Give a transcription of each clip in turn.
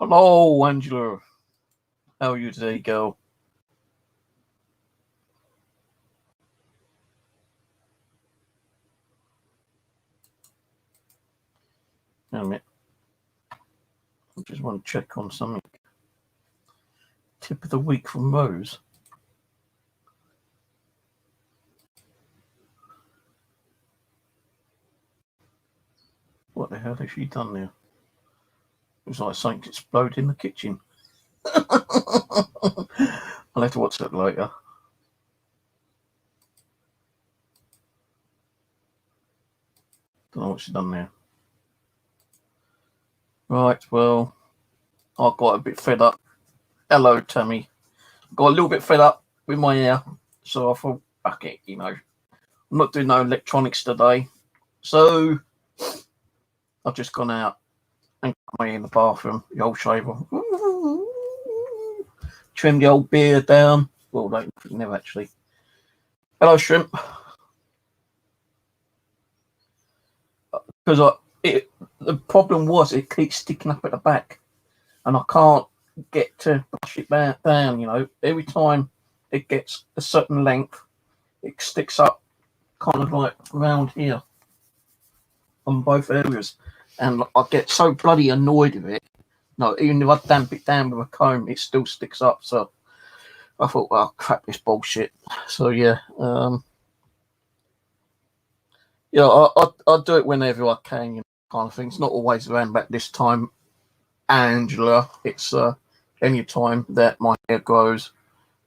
Hello, Angela. How are you today, girl? Wait a minute. I just want to check on something. Tip of the week from Rose. What the hell has she done there? It was like something exploded in the kitchen. I'll have to watch that later. Don't know what she's done there. Right, well, I got a bit fed up. Hello, Tammy. Got a little bit fed up with my hair, so I thought, fuck it, I'm not doing no electronics today. So I've just gone out and got me in the bathroom, the old shaver. Trim the old beard down. Well, never actually. Hello, Shrimp. Because the problem was it keeps sticking up at the back, and I can't get to push it down. Every time it gets a certain length, it sticks up kind of like around here on both areas, and I get so bloody annoyed with it. No, even if I damp it down with a comb, it still sticks up. So I thought, well, crap, this bullshit. So yeah, I'll do it whenever I can, kind of thing. It's not always around about this time, Angela. It's any time that my hair grows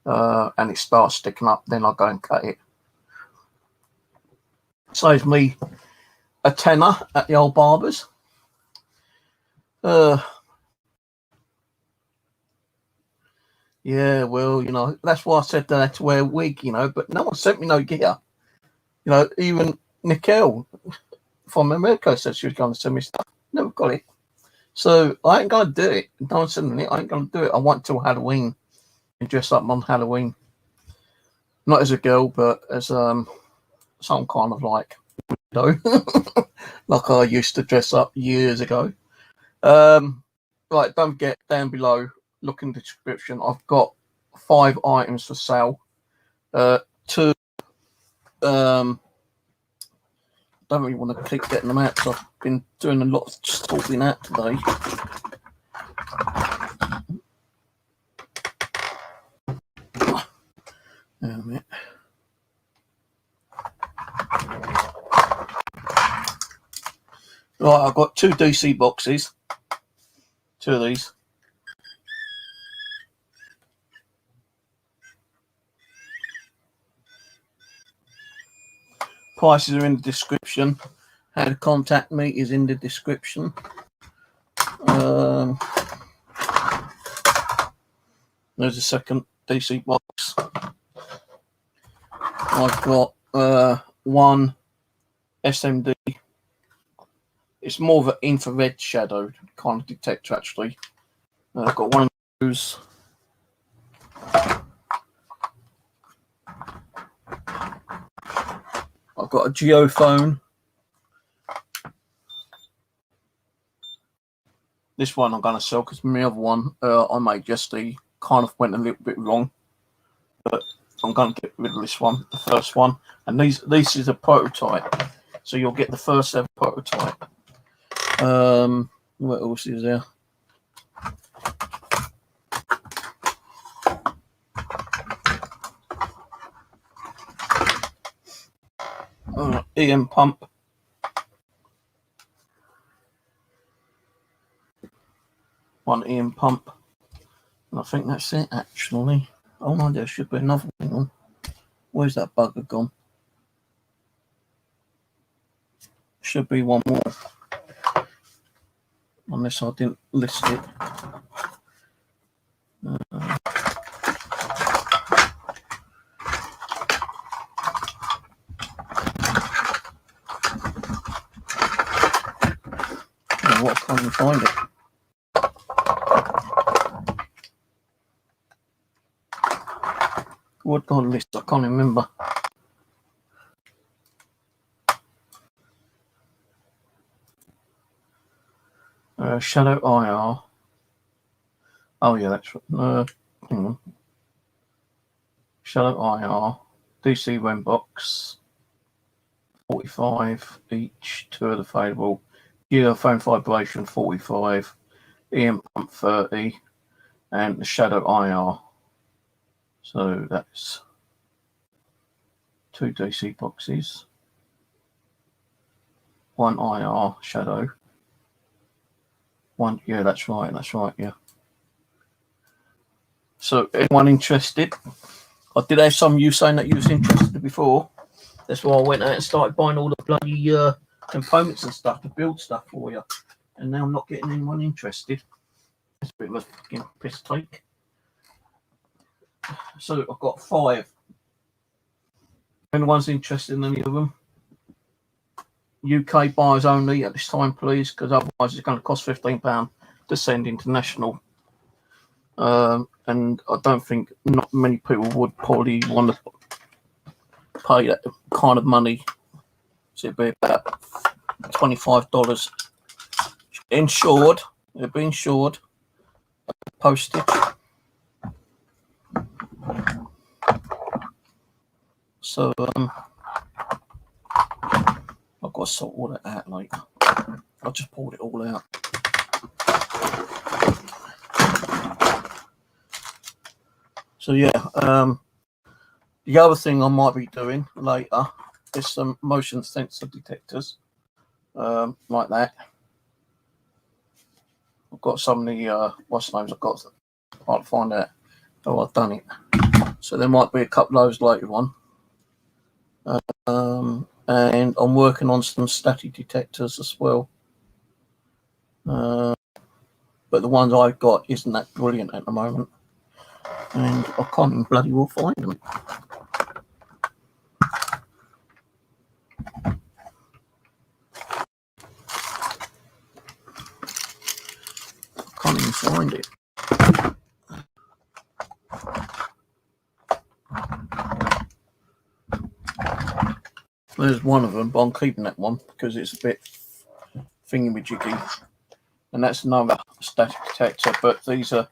and it starts sticking up, then I'll go and cut it. Saves me a tenner at the old barber's. Yeah, well, that's why I said that I had to wear a wig, but no one sent me no gear. Even Nicole from America said she was going to send me stuff. Never got it. So I ain't going to do it. No one sending it. I ain't going to do it. I want till Halloween and dress up on Halloween. Not as a girl, but as some kind of like weirdo, like I used to dress up years ago. Right, don't forget, down below, look in the description. I've got 5 items for sale. 2. Don't really want to keep getting them out because I've been doing a lot of sorting out today. Right, I've got 2 DC boxes. 2 of these. Prices are in the description. How to contact me is in the description. There's a second DC box. I've got 1 SMD. It's more of an infrared shadow kind of detector, actually. I've got 1 of those. I've got a GeoPhone. This one I'm going to sell because my other one I made yesterday kind of went a little bit wrong. But I'm going to get rid of this one, the first one. And this is a prototype. So you'll get the first ever prototype. What else is there? EM pump. One EM pump. And I think that's it, actually. Oh no, there should be another thing on. Where's that bugger gone? Should be one more. Unless I didn't list it. What, I can't find it. What on list? I can't remember. Shadow IR. Oh yeah, that's hang on. Shadow IR, DC Rem Box 45 each, 2 are available. GeoPhone vibration 45, EM pump 30, and the Shadow IR. So that's 2 DC boxes, 1 IR Shadow, 1. Yeah, that's right. Yeah. So anyone interested? I did have some of you saying that you was interested before. That's why I went out and started buying all the bloody components and stuff to build stuff for you. And now I'm not getting anyone interested. It's a bit of a fucking piss take. So I've got 5. If anyone's interested in any of them, UK buyers only at this time, please, because otherwise it's going to cost £15 to send international. And I don't think not many people would probably want to pay that kind of money. So it'd be about $25 insured. It'd be insured. Postage. So I've got to sort all that out later. I just pulled it all out. So yeah, the other thing I might be doing later is some motion sensor detectors, like that. I've got some of the what's the names I've got. I'll find out how I've done it. So there might be a couple of those later on. And I'm working on some static detectors as well. But the ones I've got isn't that brilliant at the moment. And I can't even bloody well find them. I can't even find it. There's one of them, but I'm keeping that one because it's a bit thingy-majiggy. And that's another static detector, but these are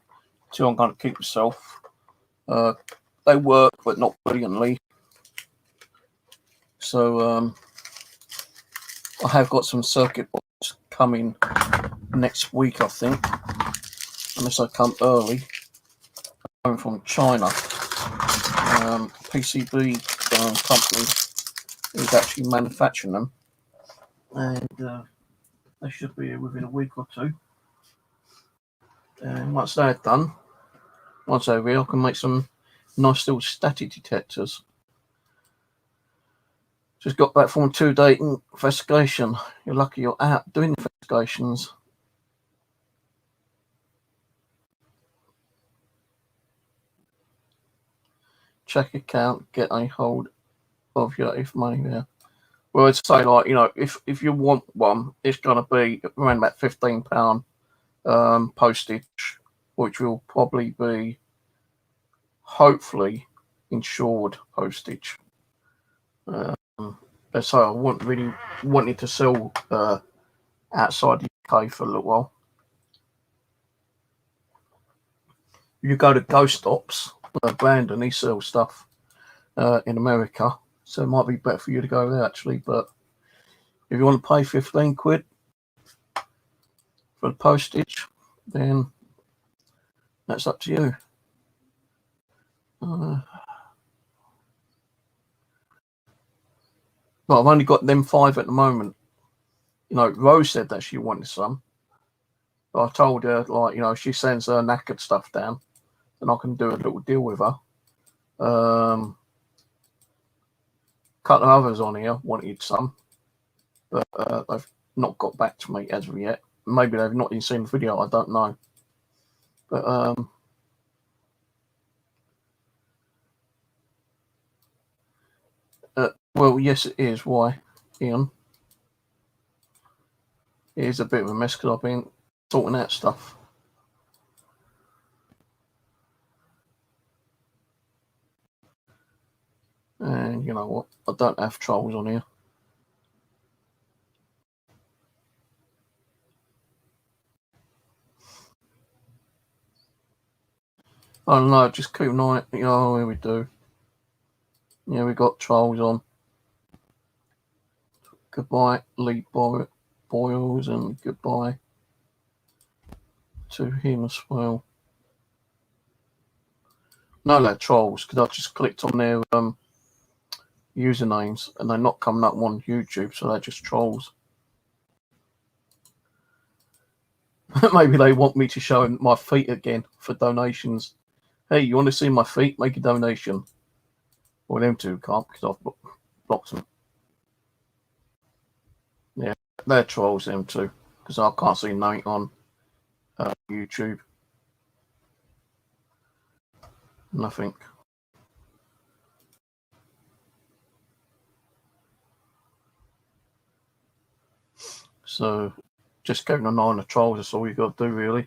2 I'm going to keep myself. They work, but not brilliantly. So I have got some circuit boards coming next week, I think, unless I come early. I'm from China. PCB company is actually manufacturing them, and they should be here within a week or 2. And once they're done, once they're here, I can make some nice little static detectors. Just got back from a 2-day investigation. You're lucky you're out doing investigations. Check account, get a hold of your money there. Well, I'd say, like, you know, if you want one, it's going to be around about £15 postage, which will probably be, hopefully, insured postage. So I wouldn't really want it to sell outside the UK for a little while. You go to Ghost Ops, Brandon, he sells stuff in America, so it might be better for you to go there actually. But if you want to pay 15 quid for the postage, then that's up to you. But I've only got them 5 at the moment. You know, Rose said that she wanted some. But I told her, like, you know, she sends her knackered stuff down, then I can do a little deal with her. Couple of others on here wanted some, but they've not got back to me as of yet. Maybe they've not even seen the video, I don't know. But well, yes, it is. Why, Ian? It is a bit of a mess because I've been sorting out stuff. And you know what? I don't have trolls on here. I don't know, just keep an eye. Oh, here we do. Yeah, we got trolls on. Goodbye, Lee Boyles, and goodbye to him as well. No, they're trolls because I just clicked on their usernames and they're not coming up on YouTube, so they're just trolls. Maybe they want me to show my feet again for donations. Hey, you want to see my feet? Make a donation. Well, them two can't because I've blocked them. Yeah, they're trolls, them two, because I can't see nothing on YouTube. Nothing. So just keeping an eye on the trolls, that's all you got to do, really.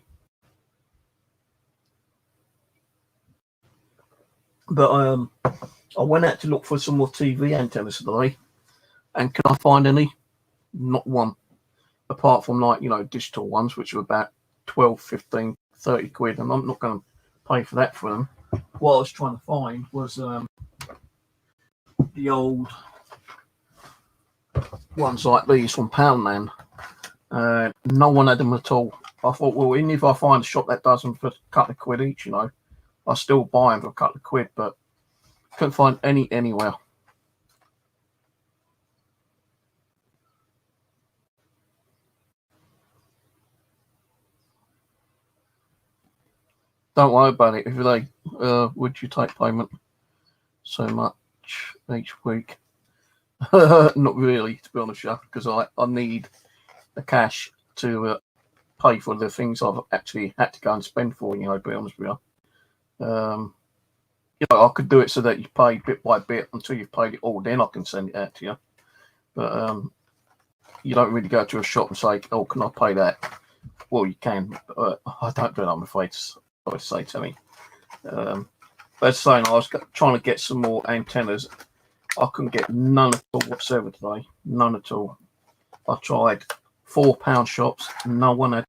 But I went out to look for some more TV antennas today, and can I find any? Not one. Apart from, like, you know, digital ones, which are about 12, 15, 30 quid, and I'm not going to pay for that for them. What I was trying to find was the old ones like these from Poundland. No one had them at all. I thought, well, even if I find a shop that does them for a couple of quid each, you know, I'll still buy them for a couple of quid, but couldn't find any anywhere. Don't worry about it. If they would you take payment so much each week? Not really, to be honest, yeah, because I need the cash to pay for the things I've actually had to go and spend for, you know, to be honest with you. You know, I could do it so that you pay bit by bit until you've paid it all, then I can send it out to you. But you don't really go to a shop and say, oh, can I pay that? Well, you can, but I don't do that, I'm afraid to say to me. But saying, I was trying to get some more antennas. I couldn't get none at all whatsoever today. None at all. I tried £4 shops. No one had.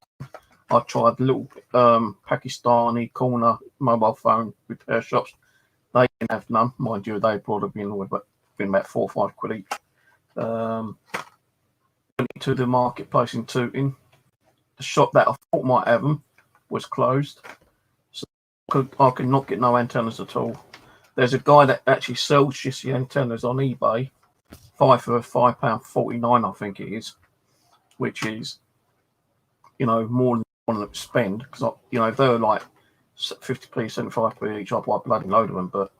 I tried little Pakistani corner mobile phone repair shops. They didn't have none. Mind you, they probably been about 4 or 5 quid each. Went to the marketplace in Tooting. The shop that I thought might have them was closed. So I could not get no antennas at all. There's a guy that actually sells just the antennas on eBay. For £5.49, I think it is, which is, you know, more than I want to spend, because, you know, if they were like 50p, 75p each, I'd buy a bloody load of them. But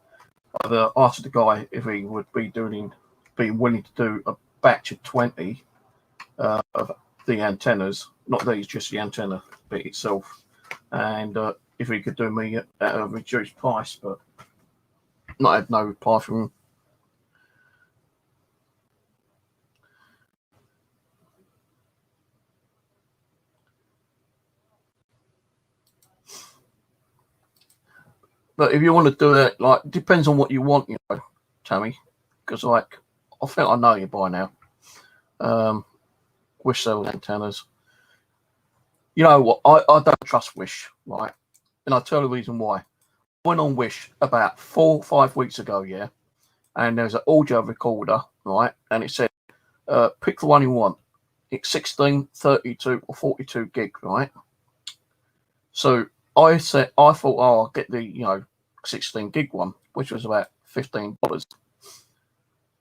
I asked the guy if he would be willing to do a batch of 20 of the antennas, not these, just the antenna bit itself, and if he could do me at a reduced price, but not had no reply from him. But if you want to do it, like, depends on what you want, you know, Tammy, because, like, I think I know you by now. Wish sells antennas. You know what? I don't trust Wish, right? And I'll tell you the reason why. I went on Wish about 4 or 5 weeks ago, yeah, and there's an audio recorder, right? And it said, pick the one you want. It's 16, 32, or 42 gig, right? So I thought, oh, I'll get the, you know, 16 gig one, which was about $15.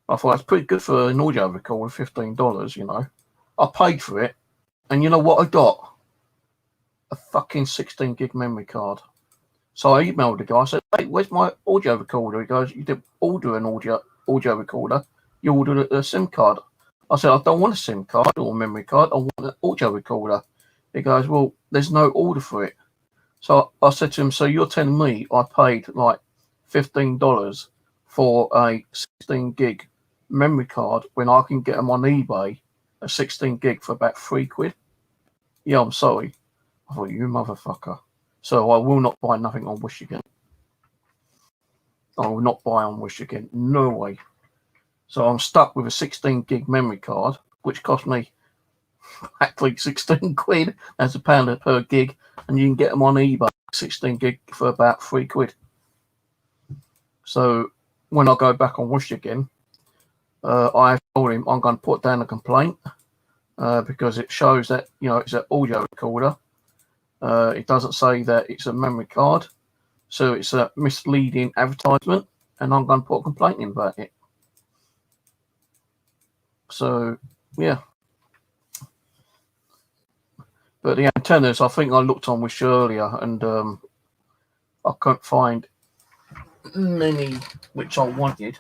I thought that's pretty good for an audio recorder, $15, you know. I paid for it, and you know what I got? A fucking 16 gig memory card. So I emailed the guy. I said, hey, where's my audio recorder? He goes, you didn't order an audio recorder. You ordered a SIM card. I said, I don't want a SIM card or a memory card. I want an audio recorder. He goes, well, there's no order for it. So I said to him, so you're telling me I paid like $15 for a 16 gig memory card when I can get them on eBay, a 16 gig for about 3 quid? Yeah, I'm sorry. I thought, you motherfucker. So I will not buy nothing on Wish again. I will not buy on Wish again. No way. So I'm stuck with a 16 gig memory card, which cost me actually 16 quid. That's £1 per gig. And you can get them on eBay, 16 gig for about £3. So when I go back on Wish again, I told him I'm going to put down a complaint because it shows that, you know, it's an audio recorder. It doesn't say that it's a memory card, so it's a misleading advertisement, and I'm going to put a complaint in about it. So yeah, but the antennas, I think I looked on Wish earlier, and I couldn't find many which I wanted.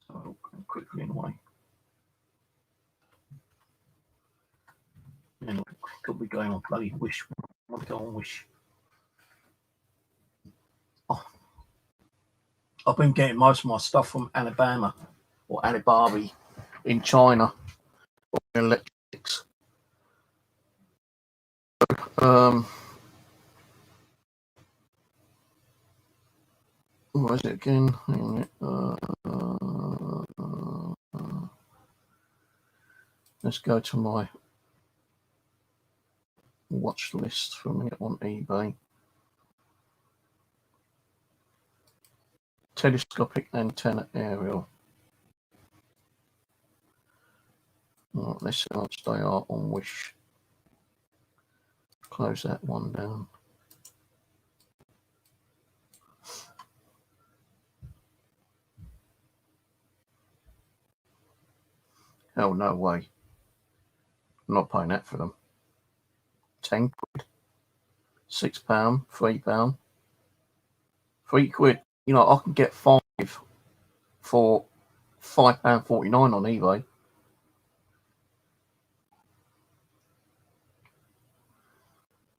So quickly anyway. Anyway, could be going on bloody Wish. I want to go on Wish. Oh, I've been getting most of my stuff from Alabama or Alibaba in China, or electrics. What is it again? Let's go to my watch list for a minute on eBay. Telescopic antenna aerial. Right, let's see how much they are on Wish. Close that one down. Hell no way. I'm not paying that for them. £10, £6, £3, £3. You know, I can get 5 for £5.49 on eBay.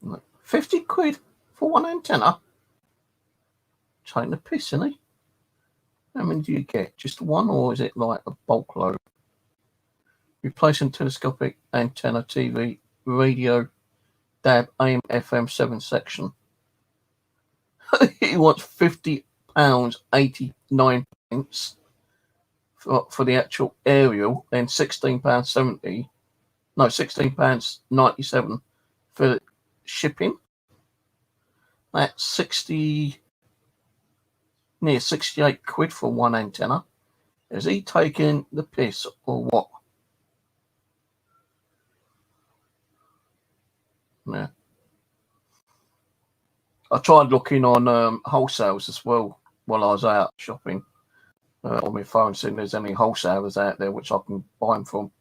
Like, £50 for one antenna? Taking the piss, isn't he? How many do you get? Just one, or is it like a bulk load? Replacing telescopic antenna, TV, radio, DAB, AM, FM 7 section. He wants £50.89 for the actual aerial, then £16.70. No, £16.97 for shipping. That's 60, near £68 for one antenna. Is he taking the piss or what? Yeah. I tried looking on wholesales as well while I was out shopping on my phone, seeing there's any wholesalers out there which I can buy them from.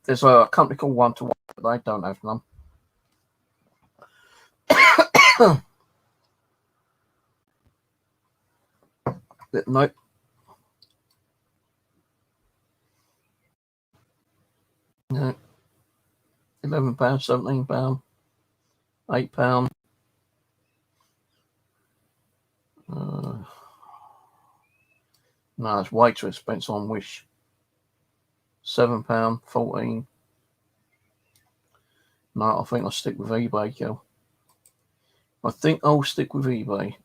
There's a company called One to One, but they don't have none. Nope. No. £11, £17, £8. No, it's way too expensive on Wish. £7, £14. No, I think I'll stick with eBay, Kel. I think I'll stick with eBay.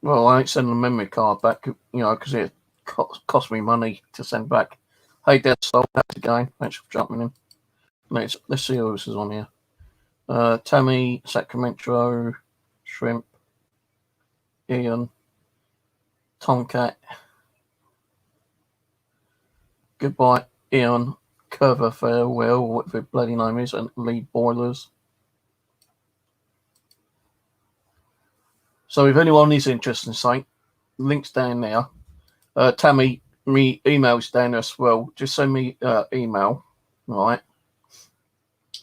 Well, I ain't sending a memory card back, you know, because it cost me money to send back. Hey, Dad, sold that again. Thanks for jumping in. Let's see who else is on here. Tammy, Sacramento, Shrimp, Ian, Tomcat. Goodbye, Ian. Curver Farewell, what the bloody name is, and Lead Boilers. So if anyone is interested in something, links down there. Tammy, me emails down there as well. Just send me email, right?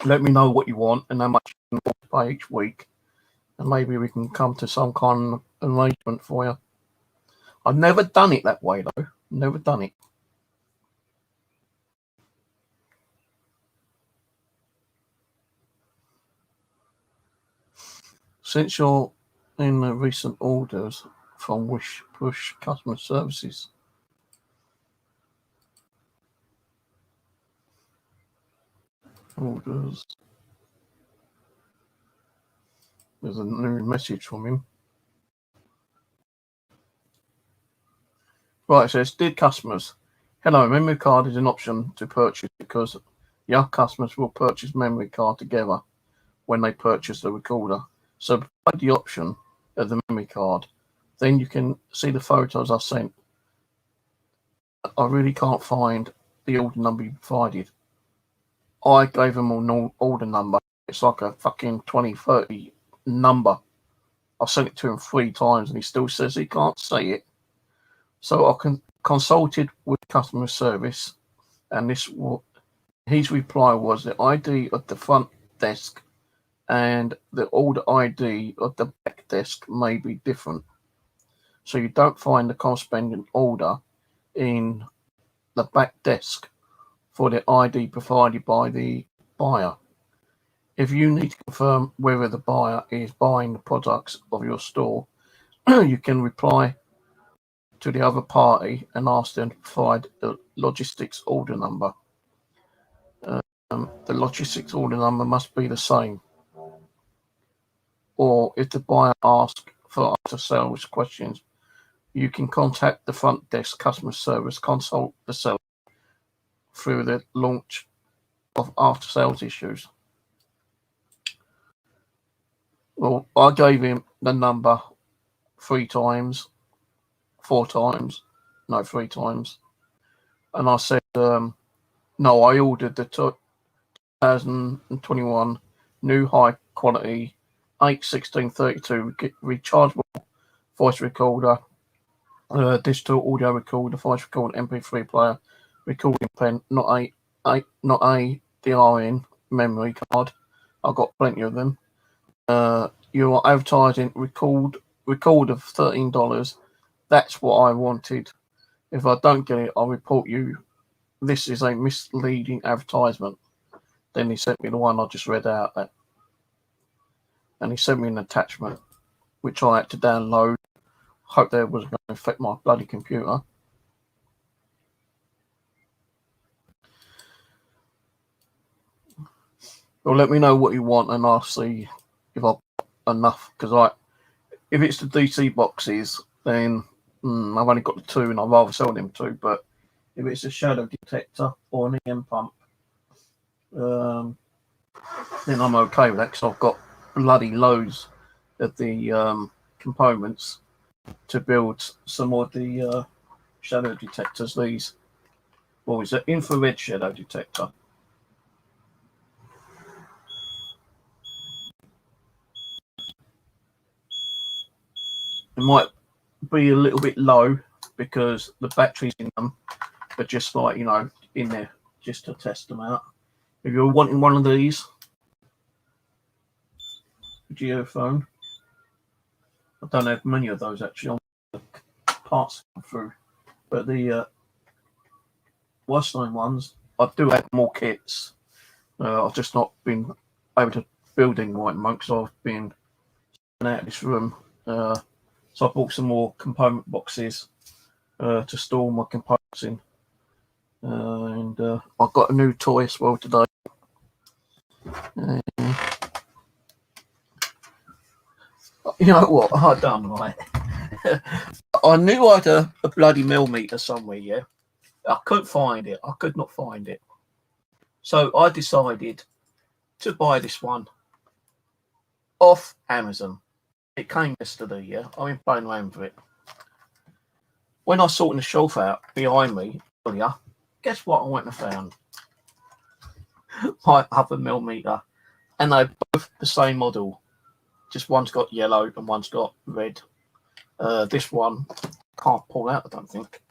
Let me know what you want and how much you can pay each week, and maybe we can come to some kind of arrangement for you. I've never done it that way though. Never done it. Since you're in the recent orders from Wish Push Customer Services. Orders. There's a new message from him. Right, it says, dear customers, hello, memory card is an option to purchase because the other customers will purchase memory card together when they purchase the recorder. So provide the option of the memory card. Then you can see the photos I sent. I really can't find the order number you provided. I gave him an order number. It's like a fucking 2030 number. I sent it to him 3 times and he still says he can't say it. So I consulted with customer service, and his reply was the ID of the front desk and the order ID of the back desk may be different. So you don't find the corresponding order in the back desk for the ID provided by the buyer. If you need to confirm whether the buyer is buying the products of your store, you can reply to the other party and ask them to provide the logistics order number. The logistics order number must be the same. Or if the buyer asks for after sales questions, you can contact the front desk customer service, consult the seller through the launch of after sales issues. Well, I gave him the number 3 times, 4 times, no, 3 times. And I said, no, I ordered the 2021 new high quality 81632 rechargeable voice recorder, digital audio recorder, voice recorder, MP3 player, recording pen, not a DRN memory card. I've got plenty of them. You are advertising record of $13. That's what I wanted. If I don't get it, I'll report you. This is a misleading advertisement. Then he sent me the one I just read out, and he sent me an attachment which I had to download. Hope that wasn't going to affect my bloody computer. Well, let me know what you want, and I'll see if I've got enough. Because if it's the DC boxes, then I've only got the 2, and I'd rather sell them 2. But if it's a shadow detector or an EM pump, then I'm okay with that, because I've got bloody loads of the components to build some of the shadow detectors. These, what is it? Infrared shadow detector. It might be a little bit low because the batteries in them are just like, in there just to test them out. If you're wanting one of these, GeoPhone, I don't have many of those actually on the parts through, but the Westline ones, I do have more kits. I've just not been able to build any right monk, so I've been out of this room. So I bought some more component boxes to store my components in. And I've got a new toy as well today. You know what? I done right. I knew I had a bloody millimeter somewhere, yeah. I couldn't find it. I could not find it. So I decided to buy this one off Amazon. It came yesterday, yeah. I've been playing around with it. When I sorted the shelf out behind me earlier, guess what I went and found? My other millimeter. And they're both the same model. Just one's got yellow and one's got red. This one can't pull out, I don't think.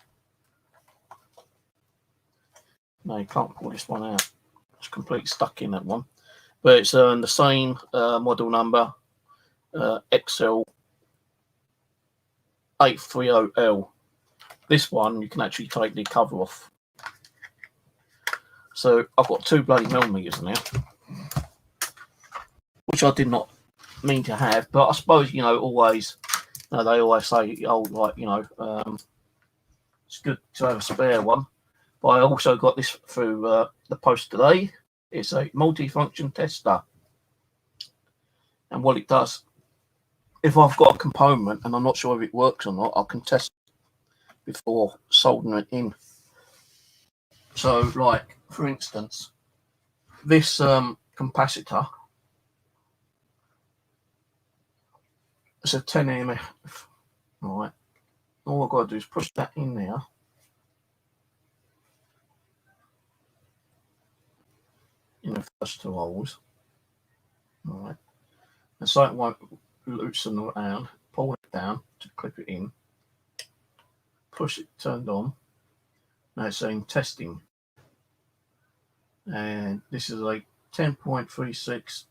No, you can't pull this one out. It's completely stuck in that one. But it's the same model number, XL830L. This one, you can actually take the cover off. So I've got 2 bloody millimeters now, which I did not mean to have. But I suppose, always, they always say, it's good to have a spare one. But I also got this through the post today. It's a multi-function tester. And what it does, if I've got a component and I'm not sure if it works or not, I can test before soldering it in. So, like for instance, this capacitor is a 10 mmf. Right. All I've got to do is push that in there. In the first two holes. Right. And so it won't loosen around. Pull it down to clip it in. Push it turned on. Now it's saying testing. And this is a 10.36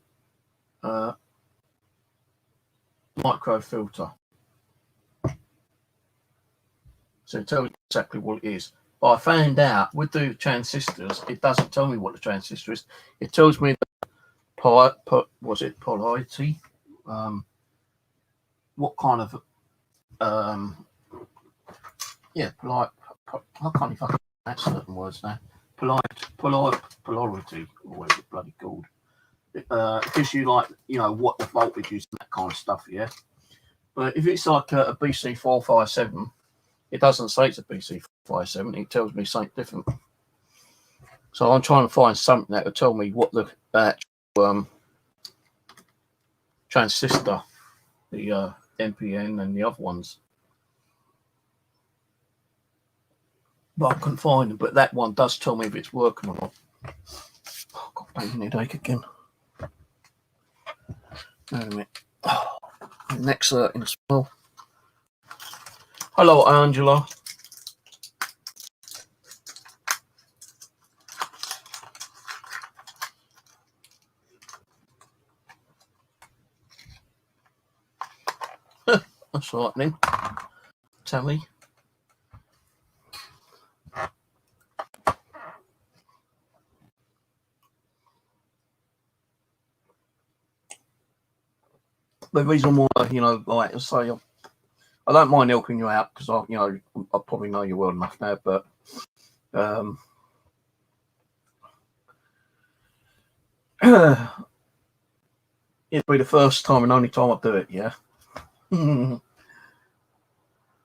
micro filter. So it tells you exactly what it is. But I found out with the transistors, it doesn't tell me what the transistor is. It tells me the polarity, what kind of polite. I can't even pronounce certain words now. Polarity, or whatever it's bloody called. It gives you what the voltage is and that kind of stuff. Yeah. But if it's like a BC457. It doesn't say it's a BC457. It tells me something different. So I'm trying to find something that will tell me what the actual transistor, the NPN and the other ones. But I couldn't find them. But that one does tell me if it's working or not. Oh, I've got a banging headache again. Wait a minute. Oh, next in a smell. Hello, Angela. That's right then. Tammy. The reason why, like I say, I don't mind helping you out because I probably know you well enough now, but it'll be the first time and only time I do it, yeah.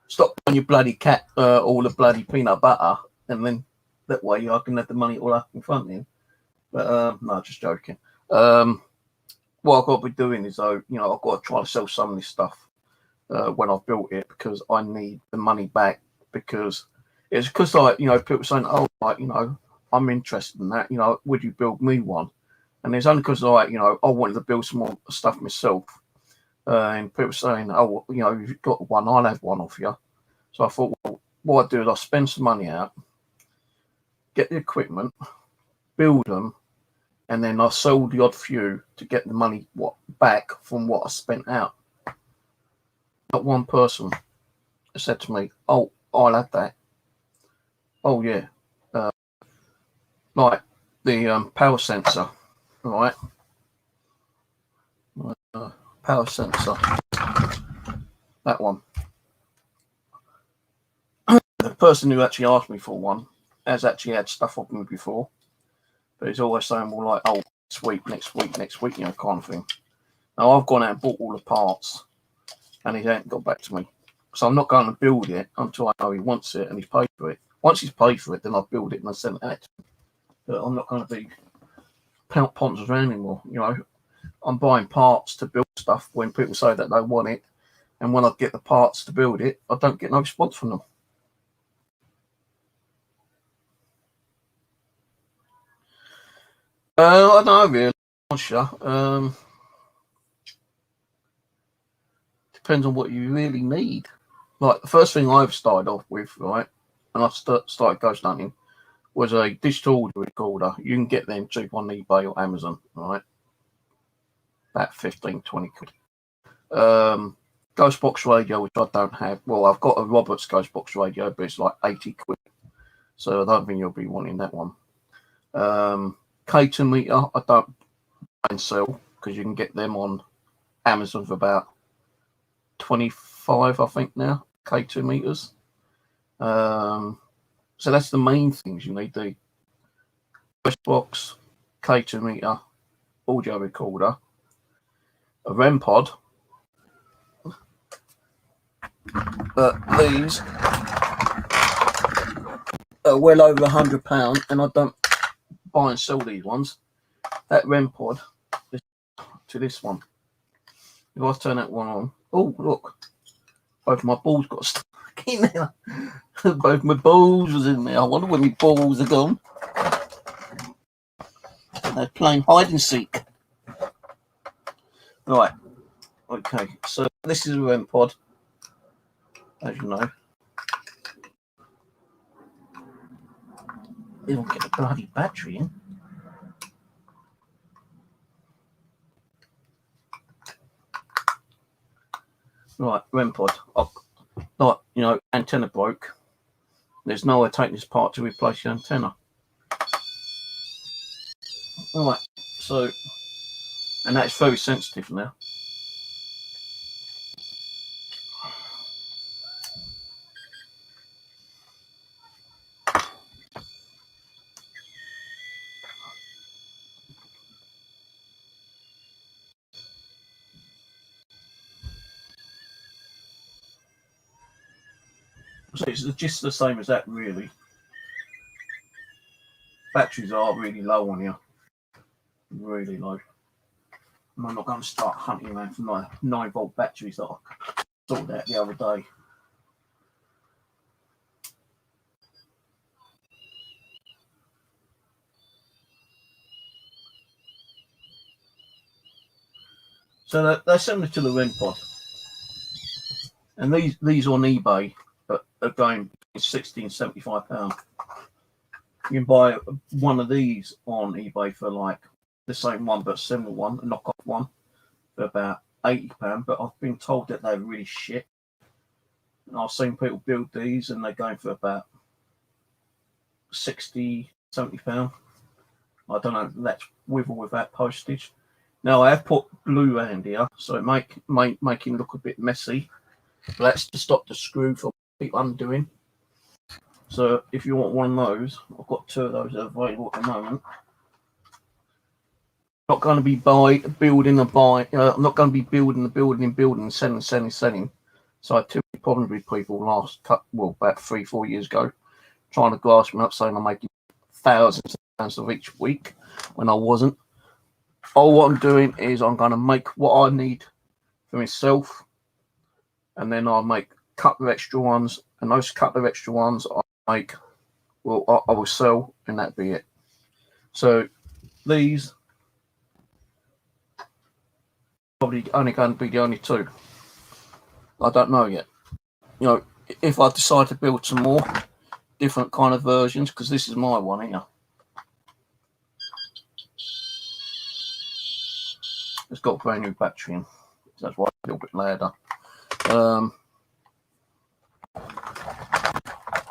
Stop on your bloody cat, all the bloody peanut butter, and then that way I can have the money all up in front of you. But no, just joking. What I've got to be doing is, I've got to try to sell some of this stuff when I've built it because I need the money back. Because it's because people saying, oh, I'm interested in that. Would you build me one? And it's only because I wanted to build some more stuff myself. And people saying, oh, if you've got one, I'll have one off you. So I thought, well, what I do is I spend some money out, get the equipment, build them, and then I sold the odd few to get the money back from what I spent out. Not one person said to me, oh, I'll have that. Oh, yeah. Like the power sensor, right? Power sensor. That one. The person who actually asked me for one has actually had stuff off me before. But he's always saying, well, like, oh, next week, kind of thing. Now, I've gone out and bought all the parts, and he hasn't got back to me. So I'm not going to build it until I know he wants it and he's paid for it. Once he's paid for it, then I'll build it and I'll send it out to him. But I'm not going to be ponces around anymore. I'm buying parts to build stuff when people say that they want it. And when I get the parts to build it, I don't get no response from them. I don't know, really. Depends on what you really need. Like, the first thing I've started off with, right, and I started ghost hunting, was a digital audio recorder. You can get them cheap on eBay or Amazon, right? About 15, 20 quid. Ghost box radio, which I don't have. Well, I've got a Roberts ghost box radio, but it's like 80 quid. So I don't think you'll be wanting that one. K2 meter, I don't buy and sell because you can get them on Amazon for about 25, I think now. K2 meters. So that's the main things you need: the ghost box, K2 meter, audio recorder, a REM pod. These well over £100, and I don't buy and sell these ones. That REM pod to this one. If I turn that one on, oh look, both my balls got stuck in there. Both my balls was in there. I wonder where my balls are gone. They're playing hide and seek. Right. Okay. So this is a REM pod, as you know. It'll get the bloody battery in. Right, REM pod. Oh, like, you know, antenna broke. There's no way taking this part to replace the antenna. Right, so, and that's very sensitive now. So it's just the same as that, really. Batteries are really low on here. Really low. And I'm not going to start hunting around for my 9-volt batteries that I sorted out the other day. So they're similar to the REM pod. And these on eBay are going £60 and £75. You can buy one of these on eBay for like the same one but similar one, a knockoff one, for about £80. But I've been told that they're really shit. And I've seen people build these and they're going for about £60, £70. I don't know if that's with or without postage. Now I have put glue around here, so it make him look a bit messy. But that's to stop the screw from keep undoing. So if you want one of those, I've got 2 of those available at the moment. Not going to be building, I'm not going to be building, selling. So I had too many problems with people about 3-4 years ago, trying to grasp me up saying I'm making thousands of pounds of each week when I wasn't. All what I'm doing is I'm going to make what I need for myself, and then I'll make a couple of extra ones, and those couple of extra ones I will sell, and that'd be it. So these probably only going to be the only 2. I don't know yet. You know, if I decide to build some more different kind of versions, because this is my one here. It's got a brand new battery in. That's why it's a little bit louder.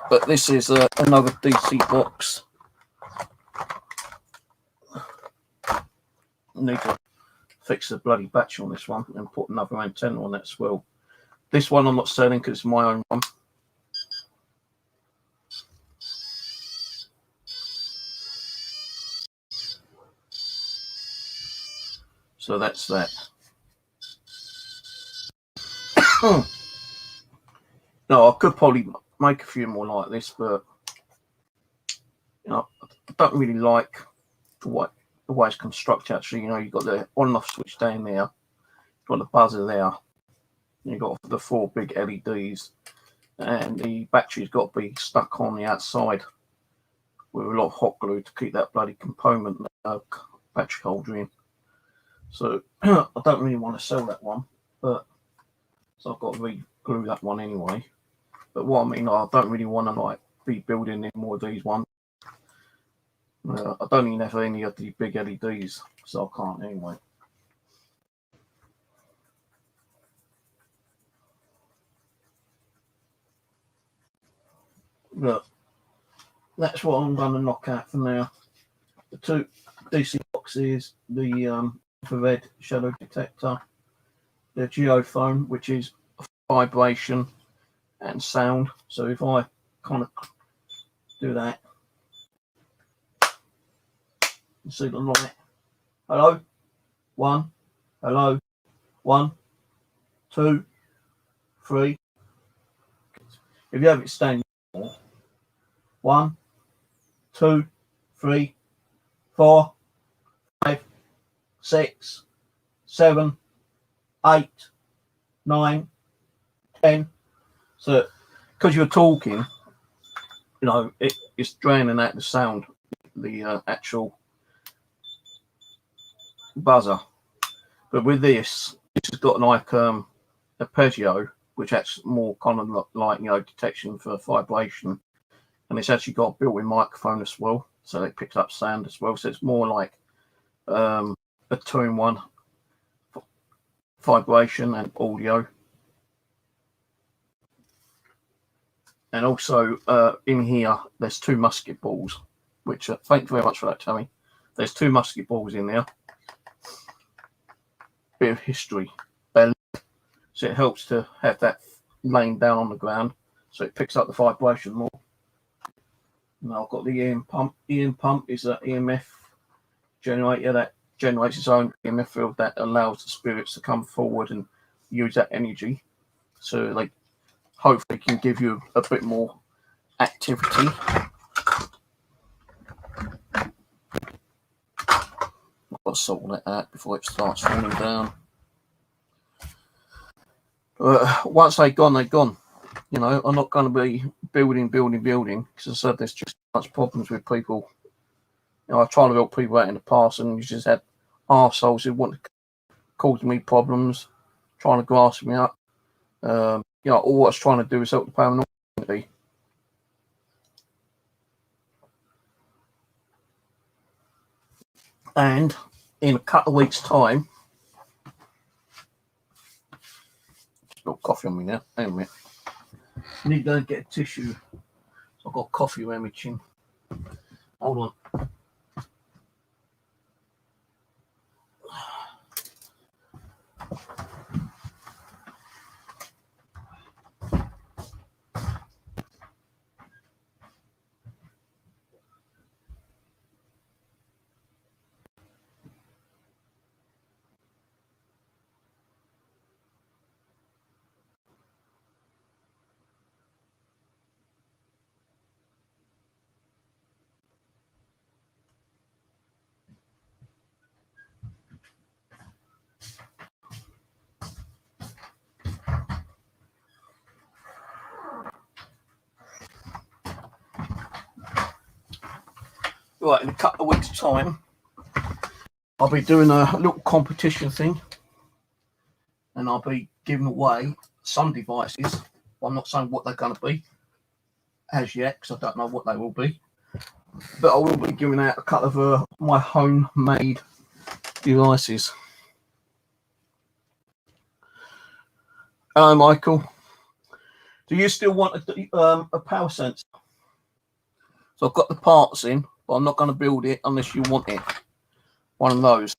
But this is another DC box. I need to fix the bloody battery on this one and put another antenna on that as well. This one I'm not selling because it's my own one. So that's that. No, I could probably make a few more like this, but you know, I don't really like the way it's constructed. Actually, you know, you've got the on and off switch down there, you've got the buzzer there, you've got the 4 big LEDs, and the battery's got to be stuck on the outside with a lot of hot glue to keep that bloody component battery holder in. So I don't really want to sell that one, but so I've got to re-glue that one anyway. But what I mean, I don't really want to like be building any more of these ones. I don't even have any of the big LEDs, so I can't anyway. Look, that's what I'm going to knock out for now. The 2 DC boxes, the infrared shadow detector, the GeoPhone, which is vibration and sound. So if I kind of do that, you see the light. Hello, 1. Hello, 1, 2, 3. If you have it standing, 1, 2, 3, 4, 5, 6, 7, 8, 9, 10. So, because you're talking, you know, it's draining out the sound, the actual buzzer. But with this, it's got like a arpeggio, which acts more kind of like, you know, detection for vibration. And it's actually got a built-in microphone as well, so it picks up sound as well. So it's more like a 2-in-1 vibration and audio. And also in here, there's 2 musket balls, which thank you very much for that, Tammy. There's 2 musket balls in there. Bit of history. So it helps to have that laying down on the ground, so it picks up the vibration more. Now I've got the EM pump. EM pump is an EMF generator that generates its own EMF field that allows the spirits to come forward and use that energy. So like hopefully can give you a bit more activity. I've got to sort that out before it starts falling down. Once they're gone, they're gone. You know, I'm not going to be building, because I said there's just much problems with people. You know, I've tried to help people out in the past, and you just had arseholes who want to cause me problems, trying to grasp me up. You know, all I was trying to do is help the paranormal community. And in a couple of weeks' time, got coffee on me now. Hang on a minute. I need to go and get a tissue. I've got coffee around my chin. Hold on. Right, in a couple of weeks' time, I'll be doing a little competition thing, and I'll be giving away some devices. I'm not saying what they're going to be as yet, because I don't know what they will be. But I will be giving out a couple of my homemade devices. Hello, Michael. Do you still want a power sensor? So I've got the parts in, but I'm not going to build it unless you want it. One of those.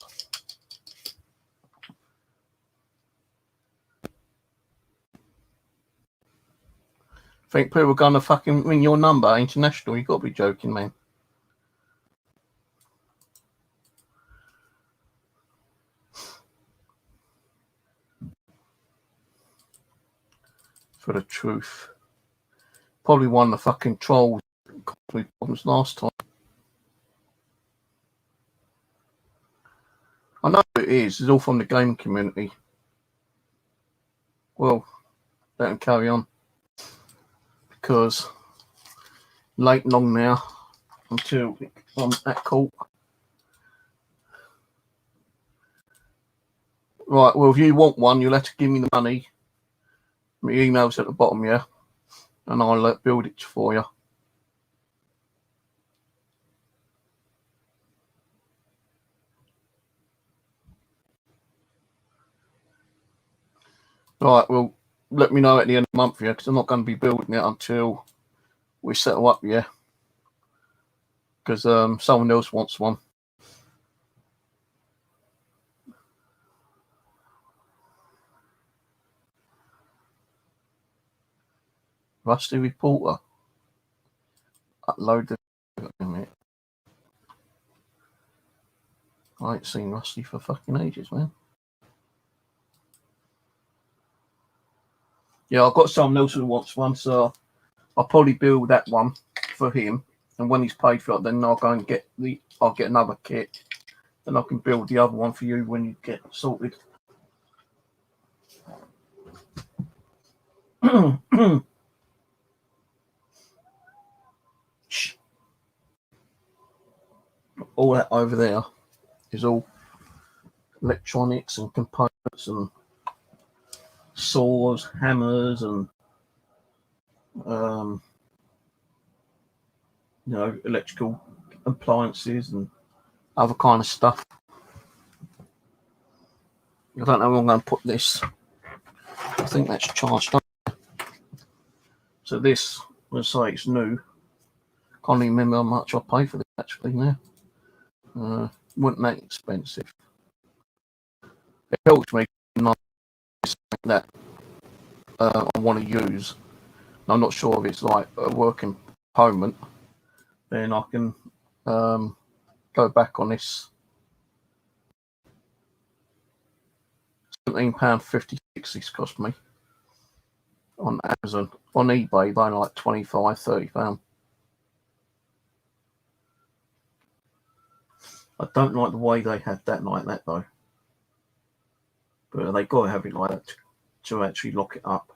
Think people are going to fucking ring your number international? You got to be joking, man. For the truth. Probably one of the fucking trolls caused problems last time. I know it is. It's all from the game community. Well, let them carry on. Because late long now until I'm at court. Right, well, if you want one, you'll have to give me the money. My email's at the bottom, yeah? And I'll build it for you. Right, well, let me know at the end of the month, yeah, because I'm not going to be building it until we settle up, yeah? Because someone else wants one. Rusty Reporter. Upload the... I ain't seen Rusty for fucking ages, man. Yeah, I've got someone else who wants one, so I'll probably build that one for him. and when he's paid for it, then I'll go and I'll get another kit, and I can build the other one for you when you get sorted. All that over there is all electronics and components and saws, hammers, and electrical appliances and other kind of stuff. I don't know where I'm going to put this. I think that's charged up. So this, let's say it's new. Can't even remember how much I paid for this actually now. Wasn't that expensive. It helps me that I want to use. I'm not sure if it's like a working component. Then I can go back on this. £17.56 this cost me on Amazon. On eBay, they're like £25-30. I don't like the way they had that like that though. But they got to have it like that to actually lock it up.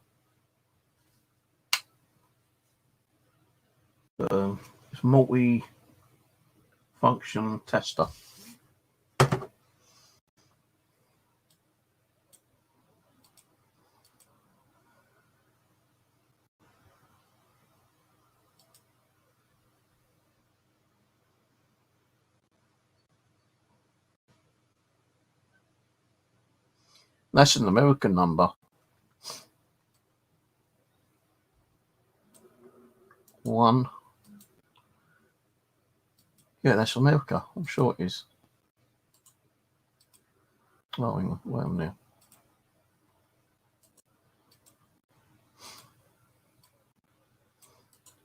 It's multi-function tester. That's an American number. One. Yeah, that's America. I'm sure it is. Oh, hang on. Wait a minute.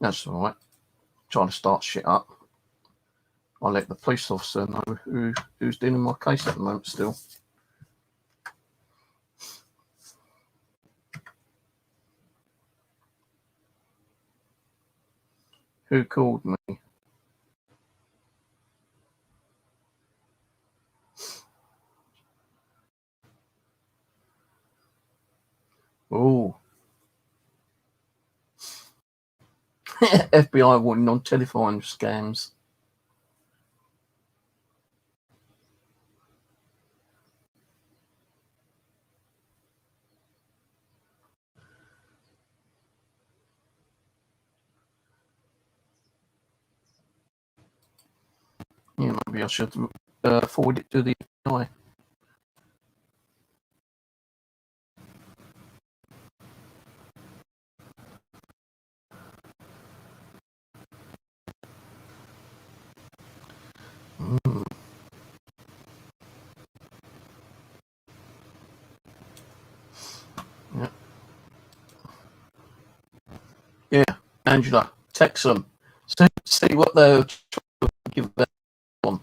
That's all right. Trying to start shit up. I'll let the police officer know who's dealing with my case at the moment still. Who called me? Oh. FBI warning on telephone scams. Yeah, maybe I should forward it to the FBI. Yeah. Yeah, Angela, text them. See what they'll give that on.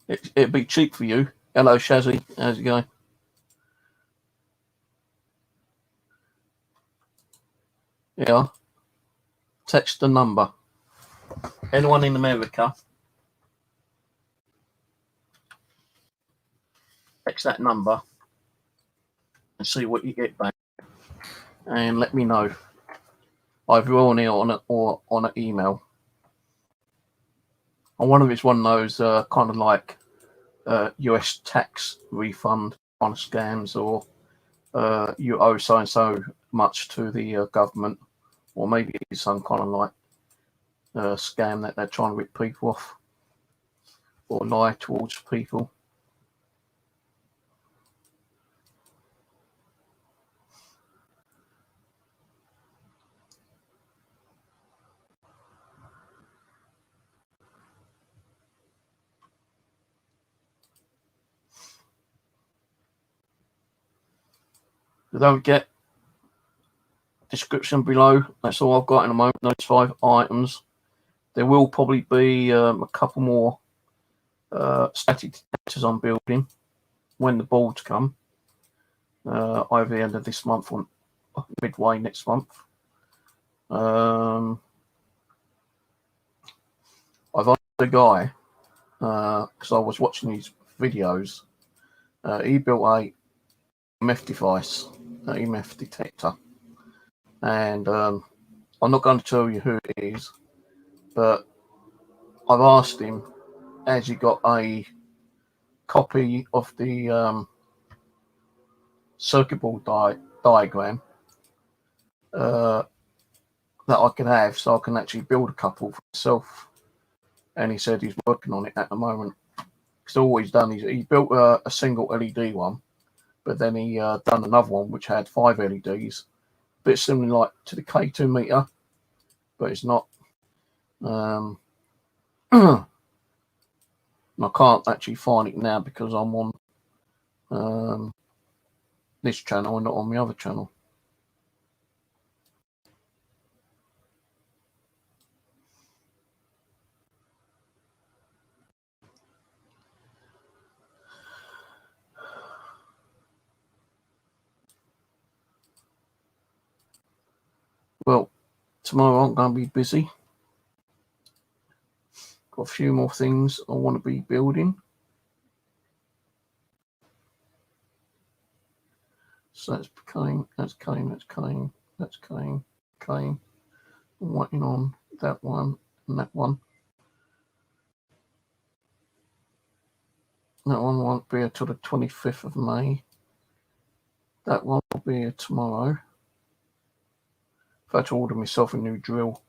It'd be cheap for you. Hello, Shazzy. How's it going? Yeah. Text the number. Anyone in America, text that number and see what you get back. And let me know. Either on here or on an email. I wonder if it's one of those kind of like US tax refund kind of scams, or you owe so and so much to the government, or maybe it's some kind of like scam that they're trying to rip people off or lie towards people. Don't get description below. That's all I've got in the moment. Those 5 items. There will probably be a couple more static detectors I'm building when the boards come, either the end of this month or midway next month. I've asked a guy because I was watching his videos. He built a EMF device, an EMF detector, and I'm not going to tell you who it is, but I've asked him, has he got a copy of the circuit board diagram that I can have, so I can actually build a couple for myself. And he said he's working on it at the moment. Because all he's done is he built a single LED one, but then he done another one which had 5 LEDs, a bit similar like to the K2 meter, but it's not. I can't actually find it now because I'm on this channel and not on the other channel. Well, tomorrow I'm going to be busy. Got a few more things I want to be building. So that's came, that's came, that's came, that's came, came. I'm waiting on that one and that one. That one won't be until the 25th of May. That one will be here tomorrow. I've had to order myself a new drill.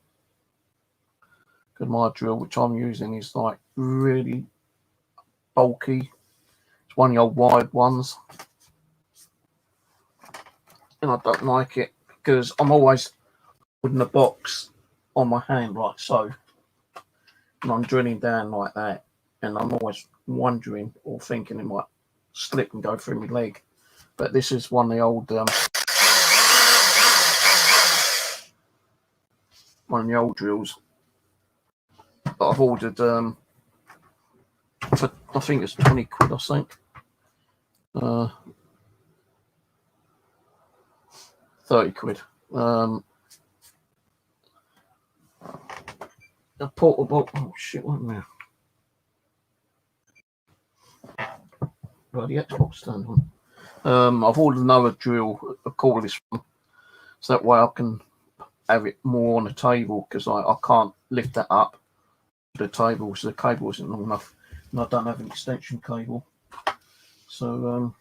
Because my drill, which I'm using, is like really bulky. It's one of the old wired ones. And I don't like it because I'm always holding the box on my hand like so. And I'm drilling down like that. And I'm always wondering or thinking it might slip and go through my leg. But this is one of the old drills that I've ordered for, I think it's 20 quid, I think. 30 quid. A portable, oh shit, what now? Right, the Xbox stand on. I've ordered another drill, a cordless one, so that way I can have it more on the table because I can't lift that up to the table, so the cable isn't long enough, and I don't have an extension cable. So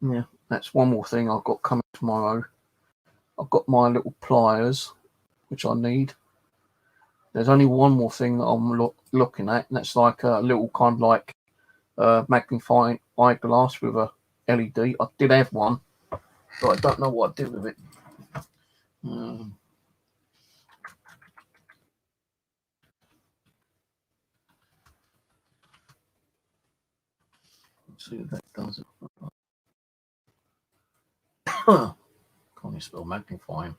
yeah, that's one more thing I've got coming tomorrow. I've got my little pliers, which I need. There's only one more thing that I'm looking at, and that's like a little kind of like magnifying eyeglass with a LED. I did have one, but I don't know what I did with it. Let's see if that does it. Can't even spell magnifying.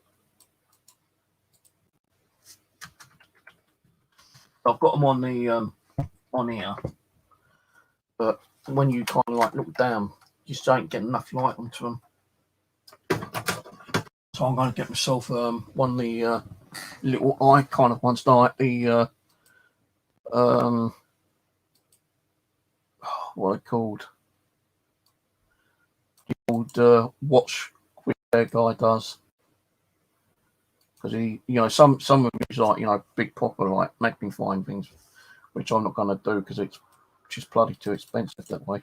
I've got them on the on here, but when you kind of like look down, you just don't get enough light onto them. So I'm going to get myself one of the little eye kind of ones, like the what are they called? The old watch repair guy does. Because he, you know, some of these like, you know, big proper like magnifying things, which I'm not going to do because it's just bloody too expensive that way.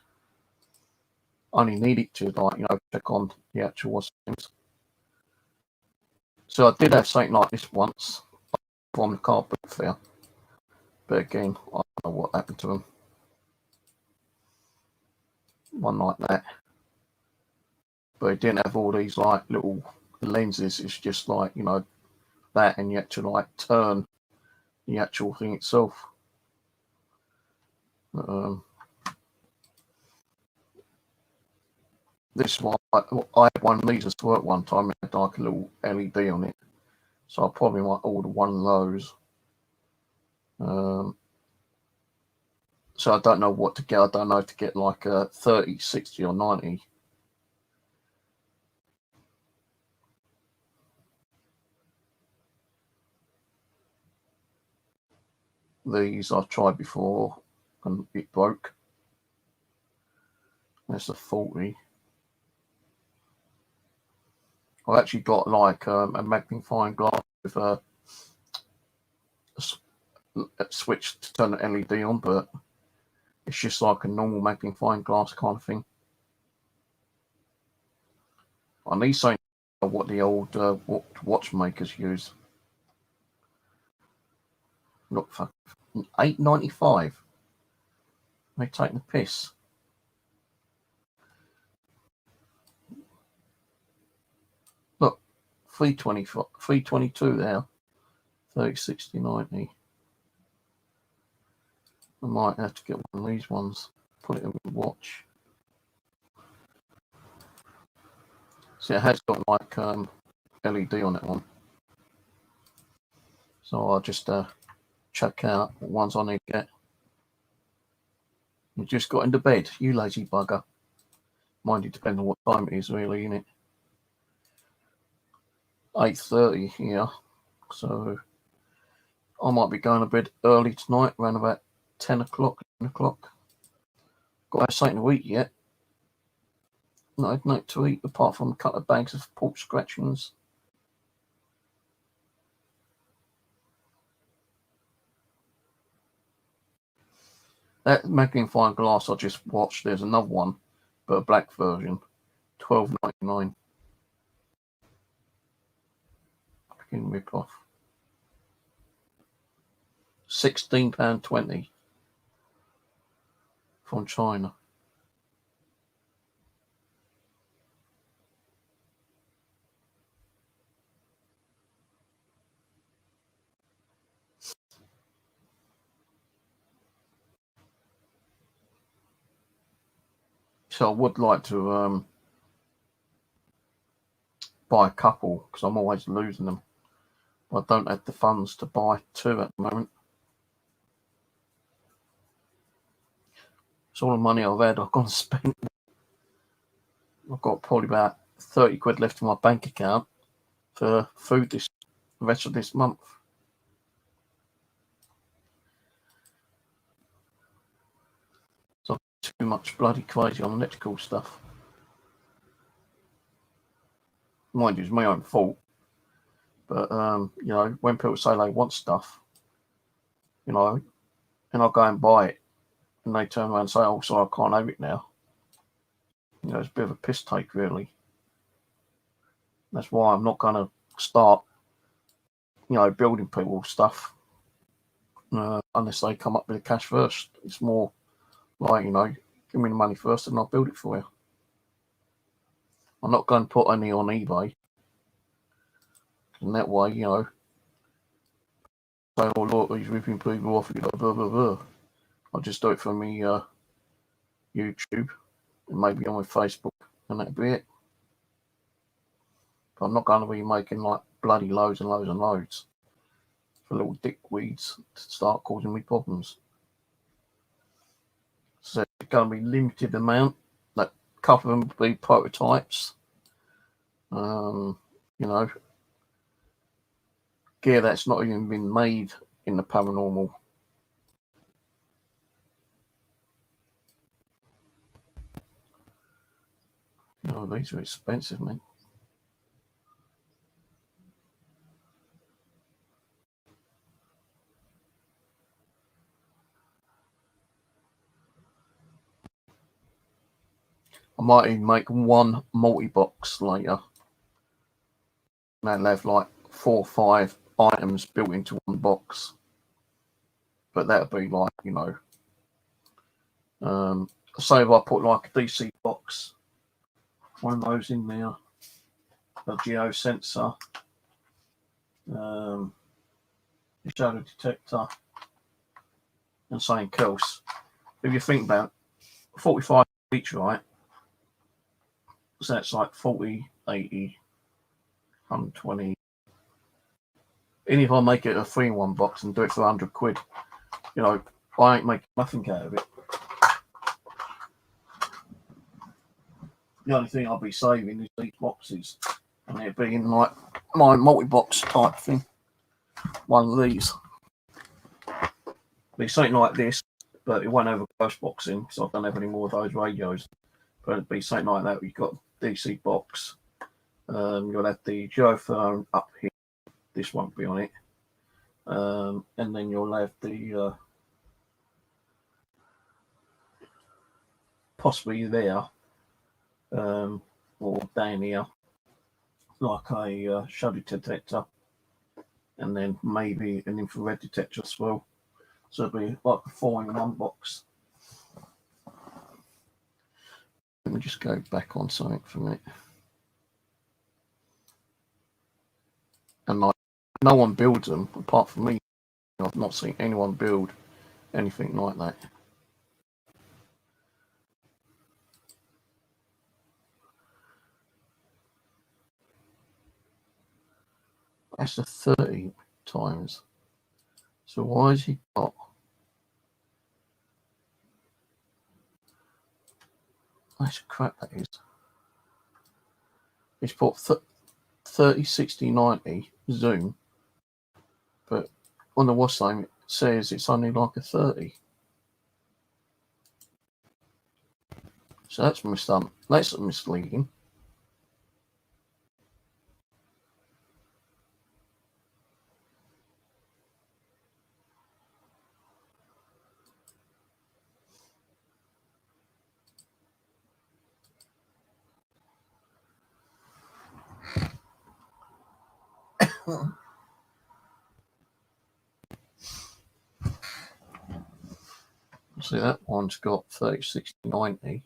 I only need it to like, you know, check on the actual things. So I did have something like this once from the car boot fair, but again, I don't know what happened to them. One like that, but it didn't have all these like little lenses. It's just like, you know, that, and you had to like turn the actual thing itself. This one, I had one of these at work one time. It had like a little LED on it, so I probably might order one of those. So I don't know what to get. I don't know to get like a 30, 60 or 90. These I've tried before and it broke. There's a 40. I've actually got like a magnifying glass with a switch to turn the LED on, but it's just like a normal magnifying glass kind of thing. I need something what the old watchmakers use. Look, for $8.95. They taking the piss. Look, 322 there. 30, 60, 90. I might have to get one of these ones. Put it in the watch. See, it has got like LED on that one. So I'll just check out what ones I need to get. You just got into bed, you lazy bugger. Mind you, depends on what time it is, really, innit? 8:30 here, so I might be going to bed early tonight, around about 10 o'clock, 10 o'clock. Got to have something to eat yet. No, nothing to eat apart from a couple of bags of pork scratchings. That magnifying glass I just watched, there's another one, but a black version, $12.99. Fucking rip off. £16.20 from China. So I would like to buy a couple because I'm always losing them. I don't have the funds to buy two at the moment. It's all the money I've had. I've gone and spent. I've got probably about 30 quid left in my bank account for food the rest of this month. So too much bloody crazy on electrical stuff. Mind you, it's my own fault. But, you know, when people say they want stuff, you know, and I'll go and buy it, and they turn around and say, oh, sorry, I can't have it now. You know, it's a bit of a piss take, really. That's why I'm not going to start, you know, building people stuff unless they come up with the cash first. It's more like, you know, give me the money first and I'll build it for you. I'm not going to put any on eBay. And that way, you know, say, oh, look, he's ripping people off, blah, blah, blah, blah. I'll just do it for me YouTube and maybe on my Facebook, and that'll be it. But I'm not going to be making like bloody loads and loads and loads for little dickweeds to start causing me problems. So it's going to be limited amount. Like a couple of them will be prototypes. You know, gear that's not even been made in the paranormal. Oh, these are expensive, man. I might even make one multi-box later. And they'll have like 4 or 5 items built into one box. But that'll be like, you know, say if I put like a DC box, one of those in there, a geo sensor, a shadow detector, and something else. If you think about 45 each, right? So that's like 40, 80, 120. Even if I make it a 3-in-1 box and do it for 100 quid, you know, I ain't making nothing out of it. The only thing I'll be saving is these boxes, and they're being like my multi-box type thing. One of these. be something like this, but it won't have a ghost box in because I don't have any more of those radios. But it'd be something like that. You've got DC box. You'll have the GeoPhone up here. This won't be on it. And then you'll have the possibly there, or down here, like a shadow detector, and then maybe an infrared detector as well. So it'll be like a 4-in-1 box. Let me just go back on something for a minute. And like, no one builds them apart from me. I've not seen anyone build anything like that. That's a 30 times. So why has he got? That's crap, that is. He's put 30, 60, 90 zoom, but on the watch time it says it's only like a 30. So that's that's misleading. See, that one's got 30, 60, 90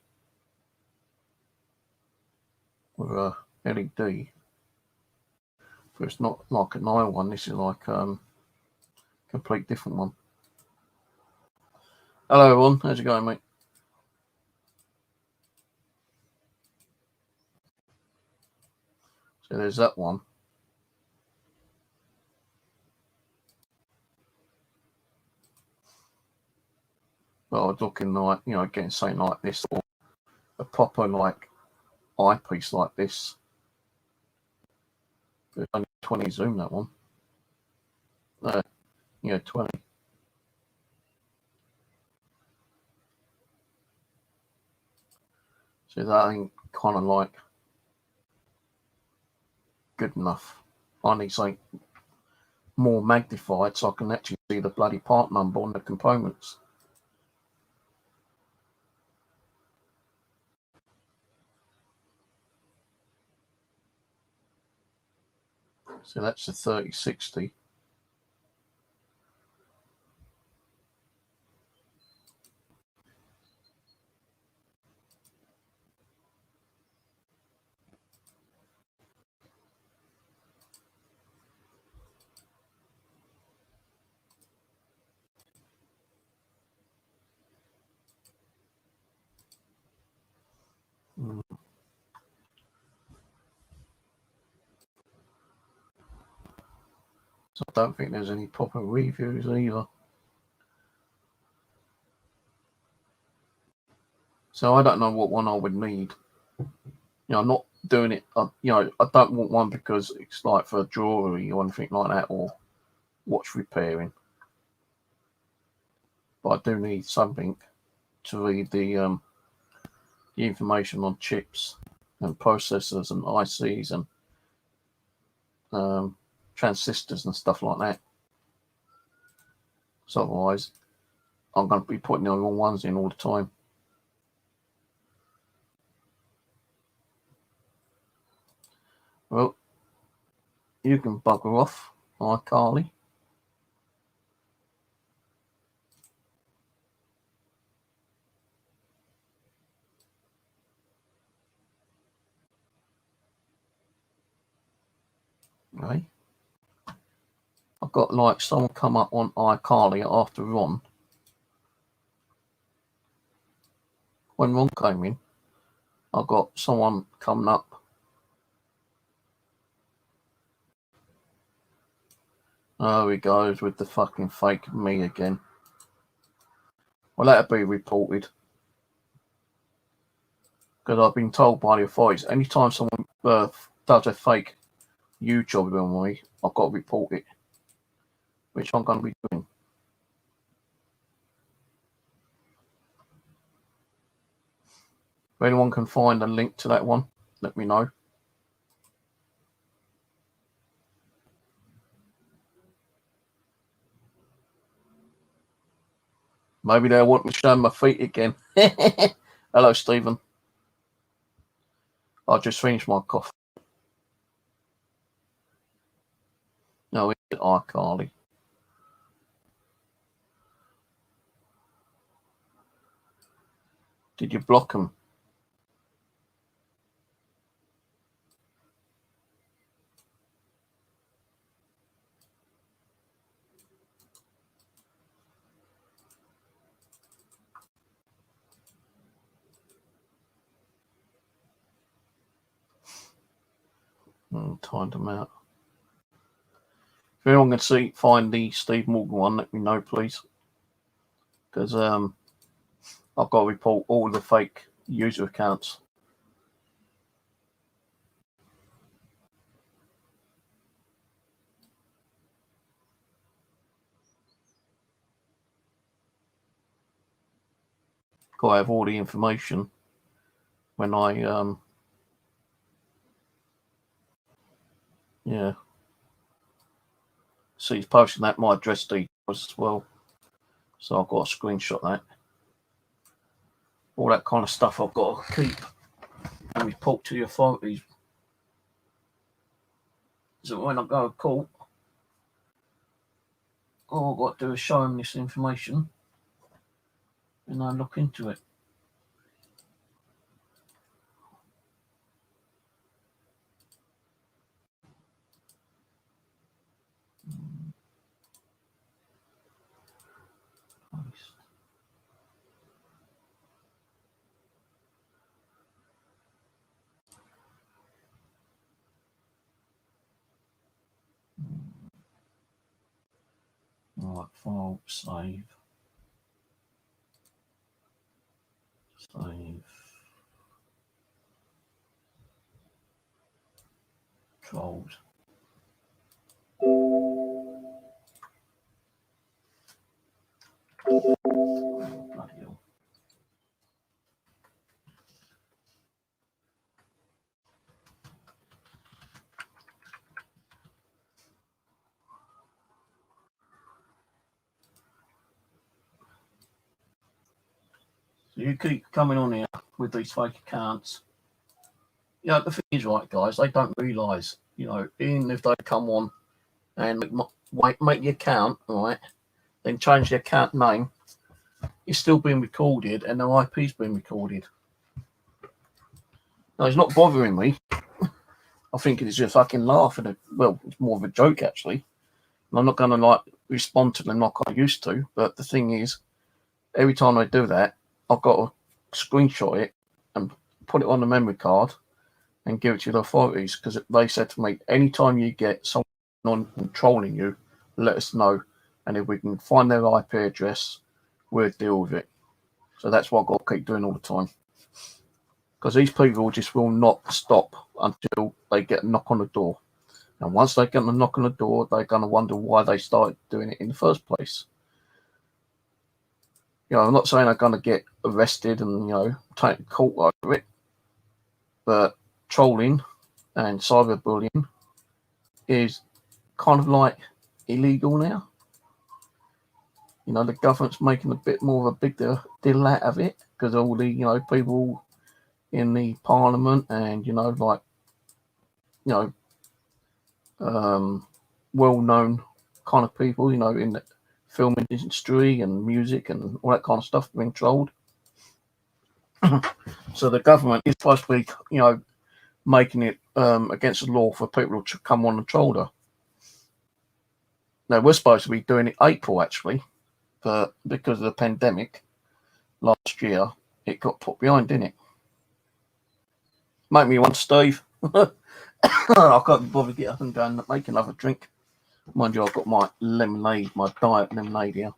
with a LED. But it's not like an eye one. This is like complete different one. Hello everyone, how's it going, mate? So there's that one. But I was looking like, getting something like this, or a proper like eyepiece like this. There's only 20 zoom, that one. 20. So that ain't kind of like good enough. I need something more magnified so I can actually see the bloody part number on the components. So that's a 3060. So I don't think there's any proper reviews either. So I don't know what one I would need. I'm not doing it. I don't want one because it's like for jewellery or anything like that, or watch repairing. But I do need something to read the information on chips and processors and ICs and transistors and stuff like that. So otherwise, I'm going to be putting the wrong ones in all the time. Well, you can bugger off, hi Carly. Right. I've got like someone come up on iCarly after Ron. When Ron came in, I got someone coming up. Oh, he goes with the fucking fake me again. Well, that'll be reported. Because I've been told by the authorities, anytime someone does a fake YouTube on me, I've got to report it. Which I'm going to be doing. If anyone can find a link to that one, let me know. Maybe they want me to show my feet again. Hello, Stephen. I just finished my coffee. No, it's iCarly. Did you block them? Timed them out. If anyone can find the Steve Morgan one, let me know, please. Because I've got to report all the fake user accounts. Got to have all the information when I yeah. See, he's posting that my address details as well, so I've got to screenshot that. All that kind of stuff I've got to keep and report to the authorities. So when I go to court, all I've got to do is show them this information and I look into it. Right, file, save. Controlled. Bloody hell. So you keep coming on here with these fake accounts. Yeah, the thing is, right, guys, they don't realise, even if they come on and make the account, right, then change the account name, it's still being recorded and their IP's being recorded. No, it's not bothering me. I think it's just I can laugh at it. Well, it's more of a joke, actually. And I'm not going to respond to them like I used to. But the thing is, every time I do that, I've got to screenshot it and put it on the memory card and give it to the authorities, because they said to me, anytime you get someone trolling you, let us know, and if we can find their IP address, we'll deal with it. So that's what I've got to keep doing all the time, because these people just will not stop until they get a knock on the door. And once they get a knock on the door, they're going to wonder why they started doing it in the first place. I'm not saying they're going to get arrested and, take court over it, but trolling and cyberbullying is kind of like illegal now. The government's making a bit more of a big deal out of it, because all the, people in the parliament and, well-known kind of people, in the film industry and music and all that kind of stuff being trolled. So the government is supposed to be, making it against the law for people to come on and troll her. Now, we're supposed to be doing it April, actually, but because of the pandemic last year, it got put behind, didn't it? Make me want, Steve. I can't bother to get up and go and make another drink. Mind you, I've got my lemonade, my diet lemonade here.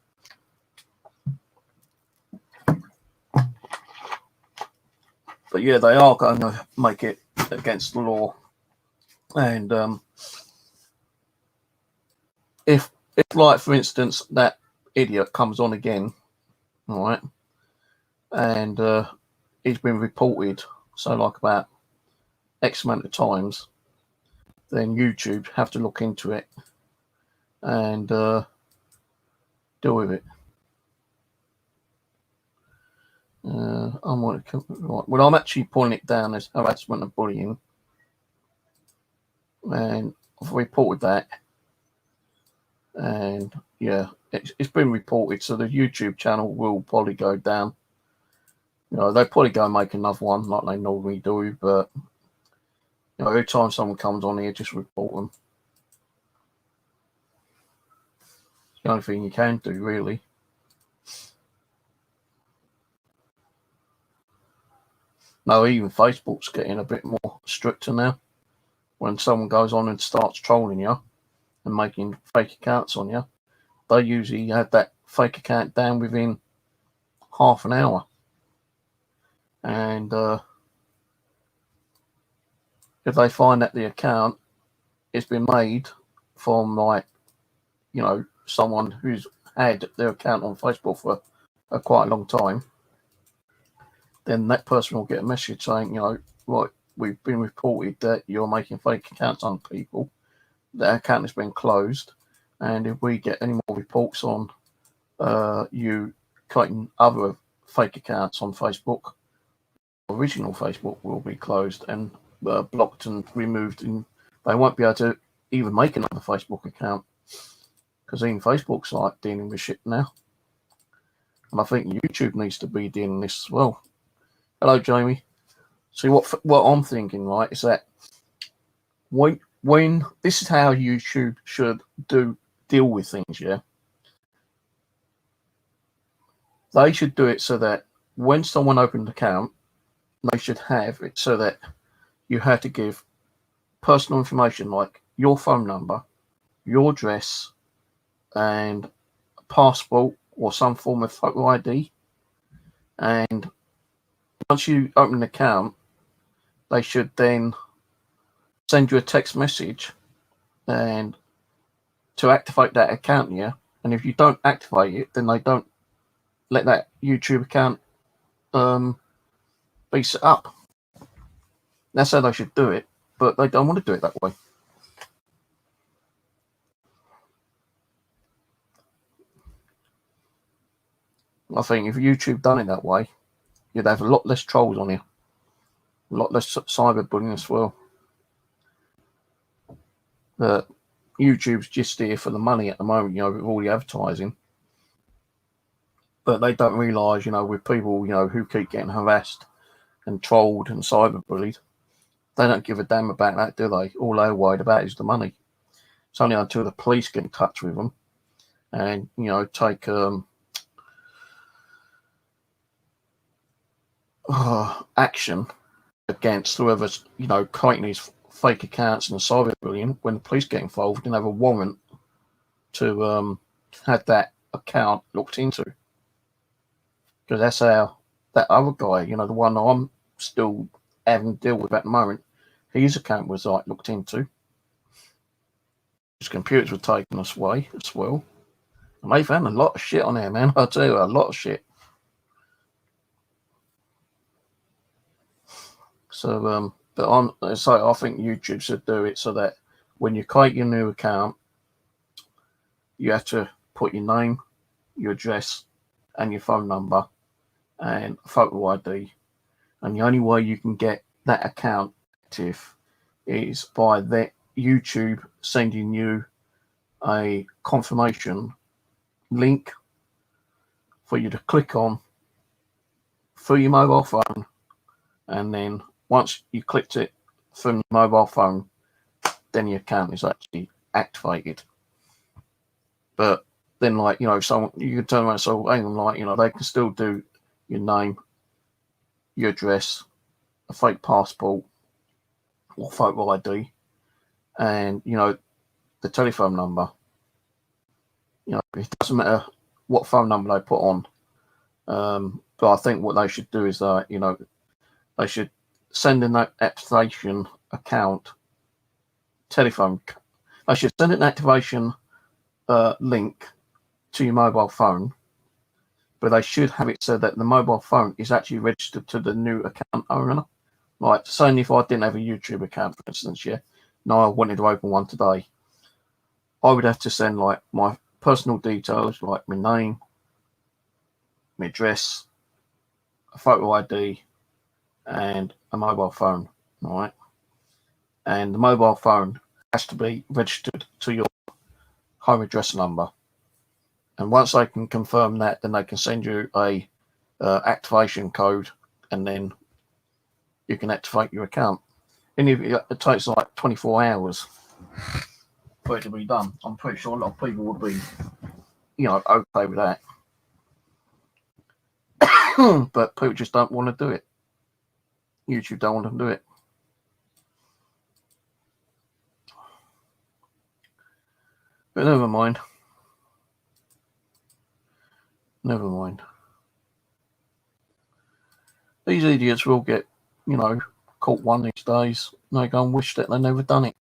But yeah, they are going to make it against the law. And if like, for instance, that idiot comes on again, all right, and it's been reported, so like about X amount of times, then YouTube have to look into it and deal with it. Well, I'm actually pulling it down as harassment and bullying, and I've reported that, and yeah, it's been reported, so the YouTube channel will probably go down. They'll probably go and make another one like they normally do, but every time someone comes on here, just report them. It's the only thing you can do, really. No, even Facebook's getting a bit more stricter now. When someone goes on and starts trolling you and making fake accounts on you, they usually have that fake account down within half an hour. And if they find that the account has been made from, like, someone who's had their account on Facebook for quite a long time, then that person will get a message saying, right, we've been reported that you're making fake accounts on people. That account has been closed, and if we get any more reports on you creating other fake accounts on Facebook, original Facebook will be closed and blocked and removed, and they won't be able to even make another Facebook account, because even Facebook's like dealing with shit now. And I think YouTube needs to be dealing with this as well. Hello, Jamie. See, what I'm thinking, right, is that when this is how YouTube should deal with things, yeah? They should do it so that when someone opens an account, they should have it so that you have to give personal information like your phone number, your address, and a passport or some form of photo ID. And once you open an account, they should then send you a text message and to activate that account, yeah. And if you don't activate it, then they don't let that YouTube account be set up. That's how they should do it, but they don't want to do it that way. I think if YouTube done it that way, you'd have a lot less trolls on here, a lot less cyberbullying as well. But YouTube's just here for the money at the moment, with all the advertising. But they don't realise, with people, who keep getting harassed and trolled and cyberbullied, they don't give a damn about that, do they? All they're worried about is the money. It's only until the police get in touch with them and, take action against whoever's, creating these fake accounts and cyberbullying. When the police get involved and have a warrant to have that account looked into. Because that's how that other guy, the one I'm still having to deal with at the moment, his account was looked into. His computers were taken away as well. And they found a lot of shit on there, man. I'll tell you, a lot of shit. So, I think YouTube should do it so that when you create your new account, you have to put your name, your address, and your phone number, and photo ID. And the only way you can get that account active is by that YouTube sending you a confirmation link for you to click on through your mobile phone, and then once you clicked it from your mobile phone, then your account is actually activated. But then, someone, you can turn around and say, well, hang on, they can still do your name, your address, a fake passport or photo ID, and the telephone number. It doesn't matter what phone number they put on. But I think what they should do is they should send an activation account telephone. They should send an activation link to your mobile phone, but they should have it so that the mobile phone is actually registered to the new account owner. Like, saying if I didn't have a YouTube account, for instance, yeah, now I wanted to open one today, I would have to send like my personal details, like my name, my address, a photo ID, and a mobile phone, right? And the mobile phone has to be registered to your home address number. And once they can confirm that, then they can send you a activation code, and then you can activate your account. And it takes like 24 hours for it to be done. I'm pretty sure a lot of people would be, okay with that. But people just don't want to do it. YouTube don't want to do it. But never mind. Never mind. These idiots will get, caught one these days. And they go and wish that they never done it.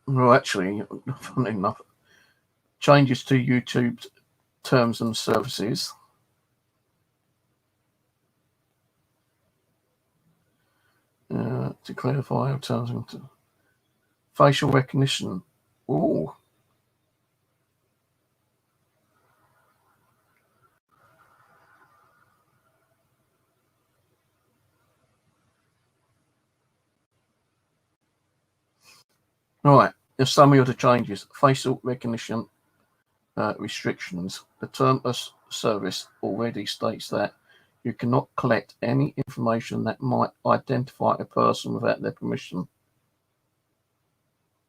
Well, actually, funny enough, changes to YouTube's terms and services. To clarify our terms and facial recognition. Ooh. Right, there's some of the changes. Facial recognition restrictions. The term of service already states that you cannot collect any information that might identify a person without their permission.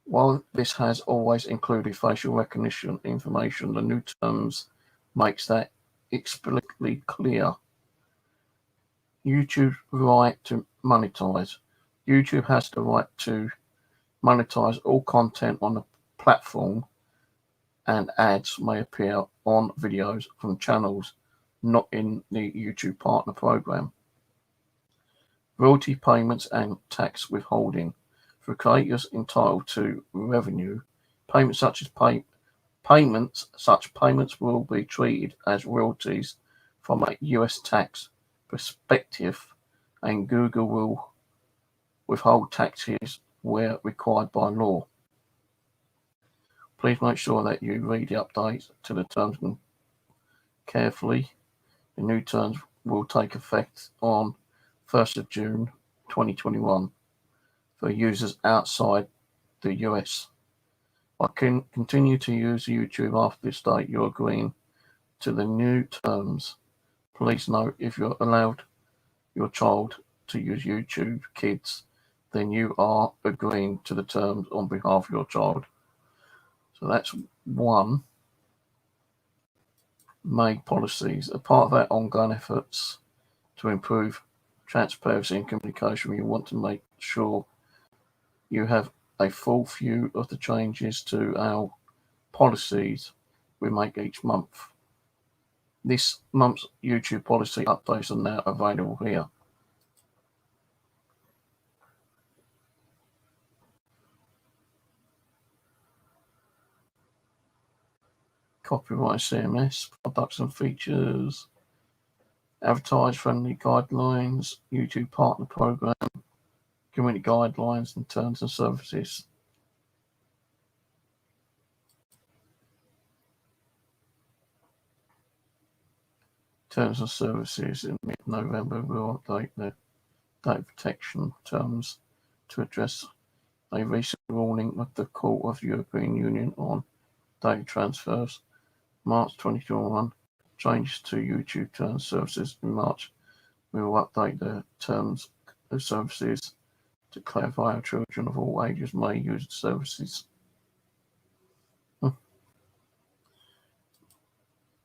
While this has always included facial recognition information, the new terms makes that explicitly clear. YouTube's right to monetize. YouTube has the right to monetize all content on the platform, and ads may appear on videos from channels not in the YouTube Partner Program. Royalty payments and tax withholding. For creators entitled to revenue, such payments will be treated as royalties from a US tax perspective, and Google will withhold taxes where required by law. Please make sure that you read the updates to the terms carefully. The new terms will take effect on 1st of June 2021 for users outside the US. I can continue to use YouTube after this date. You're agreeing to the new terms. Please note, if you're allowed your child to use YouTube Kids, then you are agreeing to the terms on behalf of your child. So that's one. Made policies. A part of our ongoing efforts to improve transparency and communication, we want to make sure you have a full view of the changes to our policies we make each month. This month's YouTube policy updates are now available here. Copyright CMS, products and features, advertiser-friendly guidelines, YouTube Partner Program, community guidelines and terms and services. Terms and services in mid-November will update the data protection terms to address a recent ruling of the Court of the European Union on data transfers. March 2021, changes to YouTube terms services in March. We will update the terms of services to clarify how children of all ages may use the services. I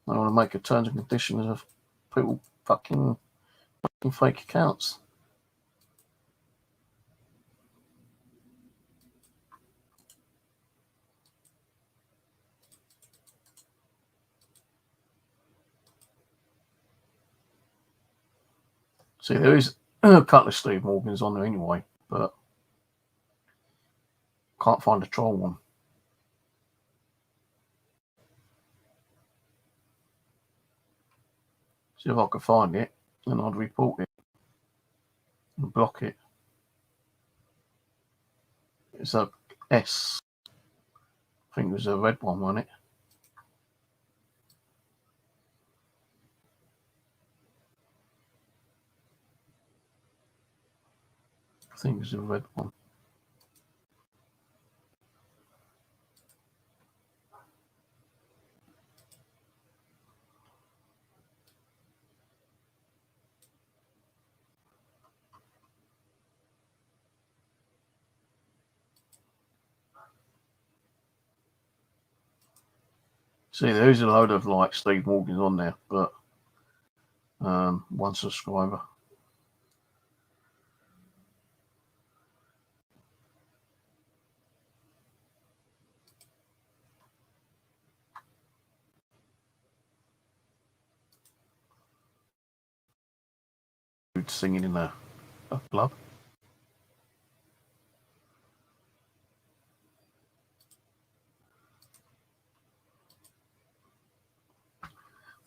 want to make a terms and conditions of people fucking fake accounts. See, there is a couple of Steve Morgans on there anyway, but Can't find a troll one. See if I could find it, and I'd report it and block it. It's a S. I think it was a red one, wasn't it? I think it was a red one. See, there is a load of like Steve Morgans on there, but one subscriber. Singing in a club.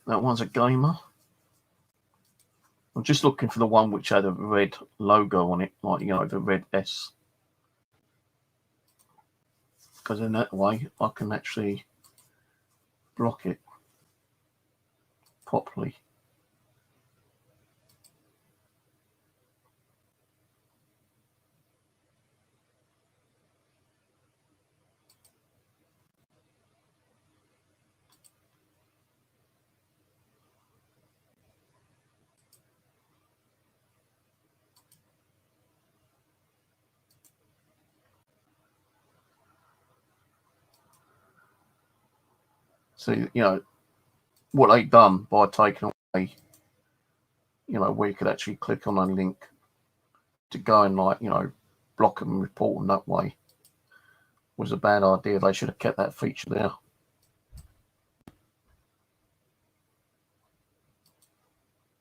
That one's a gamer. I'm just looking for the one which had a red logo on it, like, you know, the red S. Because in that way, I can actually block it properly. So, you know, what they've done by taking away, you know, where you could actually click on a link to go and, like, you know, block them and report them that way was a bad idea. They should have kept that feature there.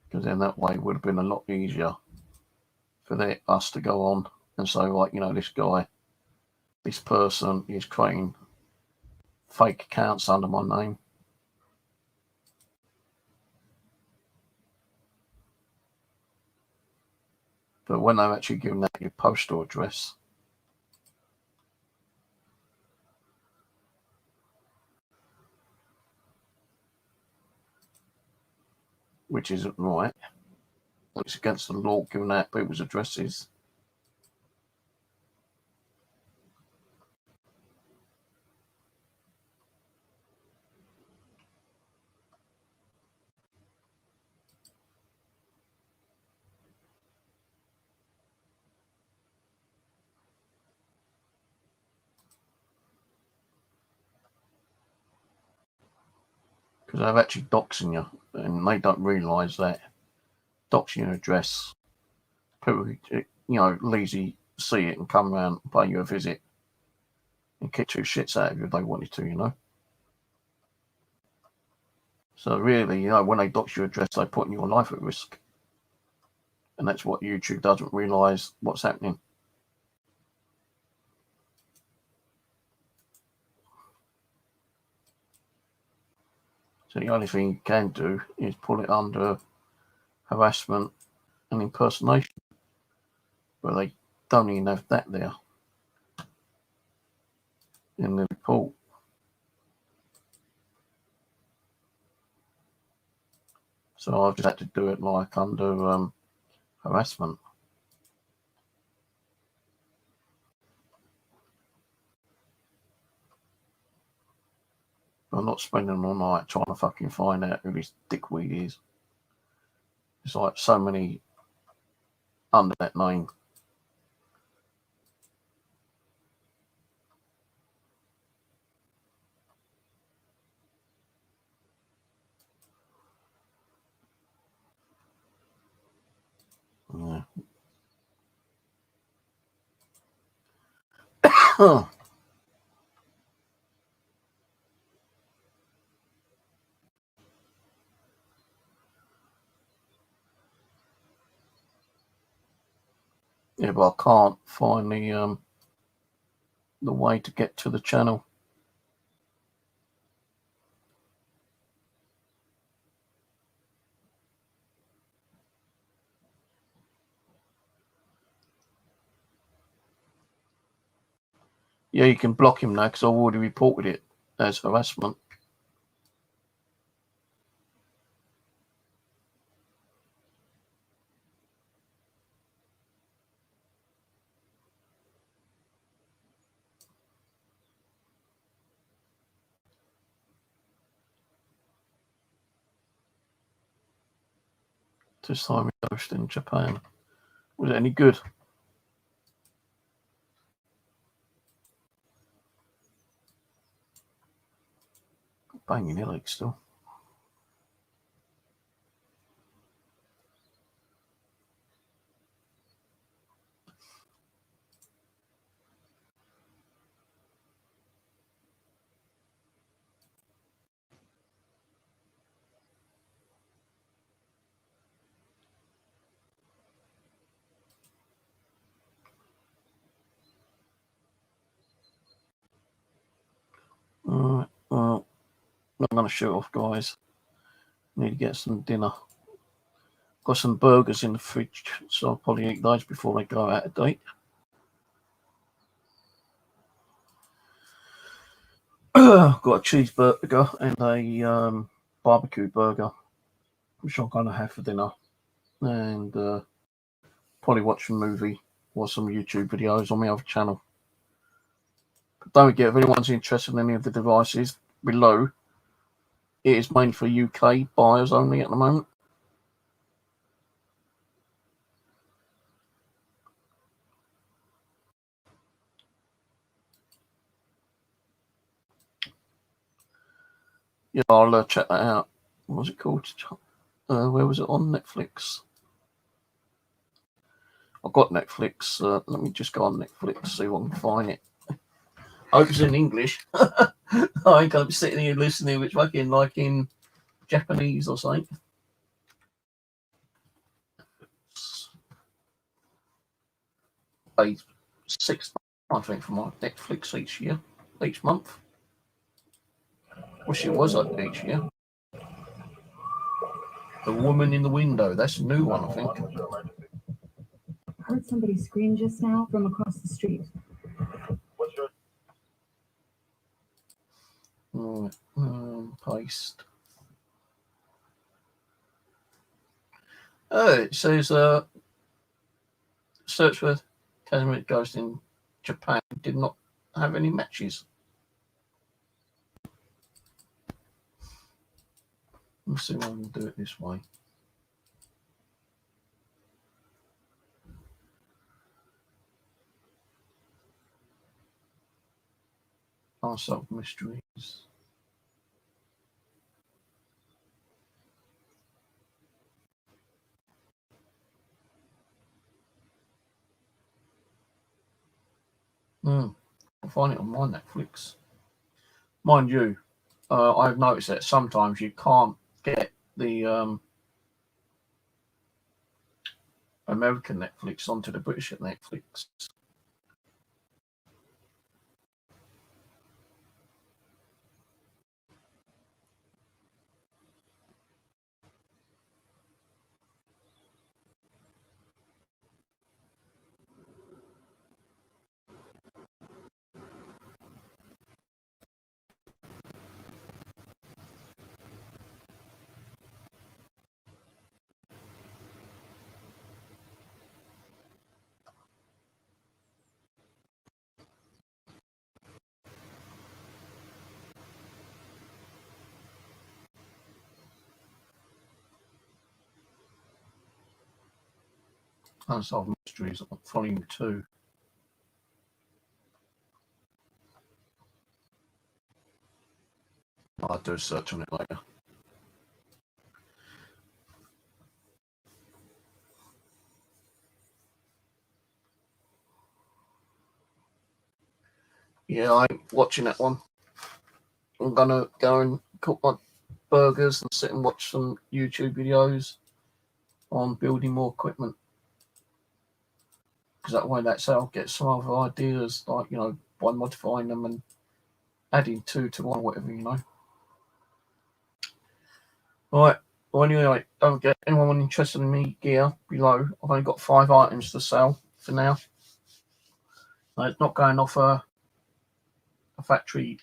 Because then that way it would have been a lot easier for us to go on and say, like, you know, this guy, this person is creating fake accounts under my name. But when they've actually given out your postal address, which isn't right, it's against the law giving out people's addresses. Because they're actually doxing you, and they don't realise that doxing your address, people, you know, lazy see it and come around and pay you a visit and kick two shits out of you if they wanted to, you know. So really, you know, when they dox your address, they're putting your life at risk. And that's what YouTube doesn't realise what's happening. So the only thing you can do is pull it under harassment and impersonation, but they don't even have that there in the report. So I've just had to do it like under harassment. I'm not spending all night trying to fucking find out who this dickweed is. There's like so many under that name. Yeah. Yeah, but I can't find the the way to get to the channel. Yeah, you can block him now because I've already reported it as harassment. This time we hosted in Japan. Was it any good? Banging your leg still. Alright, well, I'm going to shoot off, guys. Need to get some dinner. Got some burgers in the fridge, so I'll probably eat those before they go out of date. Got a cheeseburger and a barbecue burger, which I'm going to have for dinner. And probably watch a movie or some YouTube videos on my other channel. But don't forget, if anyone's interested in any of the devices below, it is mainly for UK buyers only at the moment. Yeah, I'll check that out. What was it called? Where was it on? Netflix. I've got Netflix. Let me just go on Netflix, see if I can find it. I hope it's in English. I ain't going to be sitting here listening, which fucking like in Japanese or something. Pay $6, I think, for my Netflix each month. Wish it was like each year. The Woman in the Window. That's a new one, I think. Heard somebody scream just now from across the street. What's your... Paste. Oh, it says search for Tasmanian ghost in Japan did not have any matches. Let's see if I can do it this way. Unsolved mysteries. I'll find it on my Netflix. Mind you, I've noticed that sometimes you can't get the American Netflix onto the British Netflix. Unsolved Mysteries, Volume 2. I'll do a search on it later. Yeah, I'm watching that one. I'm gonna go and cook my burgers and sit and watch some YouTube videos on building more equipment. Because that way, that's how I'll get some other ideas, like, you know, by modifying them and adding two to one, whatever, you know. Right. Well, anyway, don't forget, anyone interested in me gear below, I've only got 5 items to sell for now. It's not going off a factory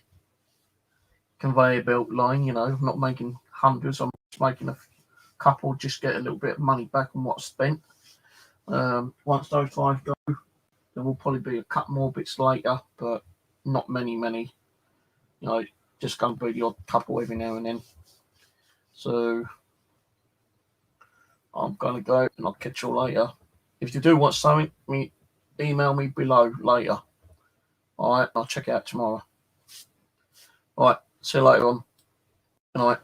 conveyor belt line, you know. I'm not making hundreds, I'm just making a couple, just get a little bit of money back on what I spent. Once those 5 go, there will probably be a couple more bits later, but not many. You know, just going to be the odd couple every now and then. So I'm going to go and I'll catch you later. If you do want something, email me below later. All right, I'll check it out tomorrow. All right, see you later on. Good night.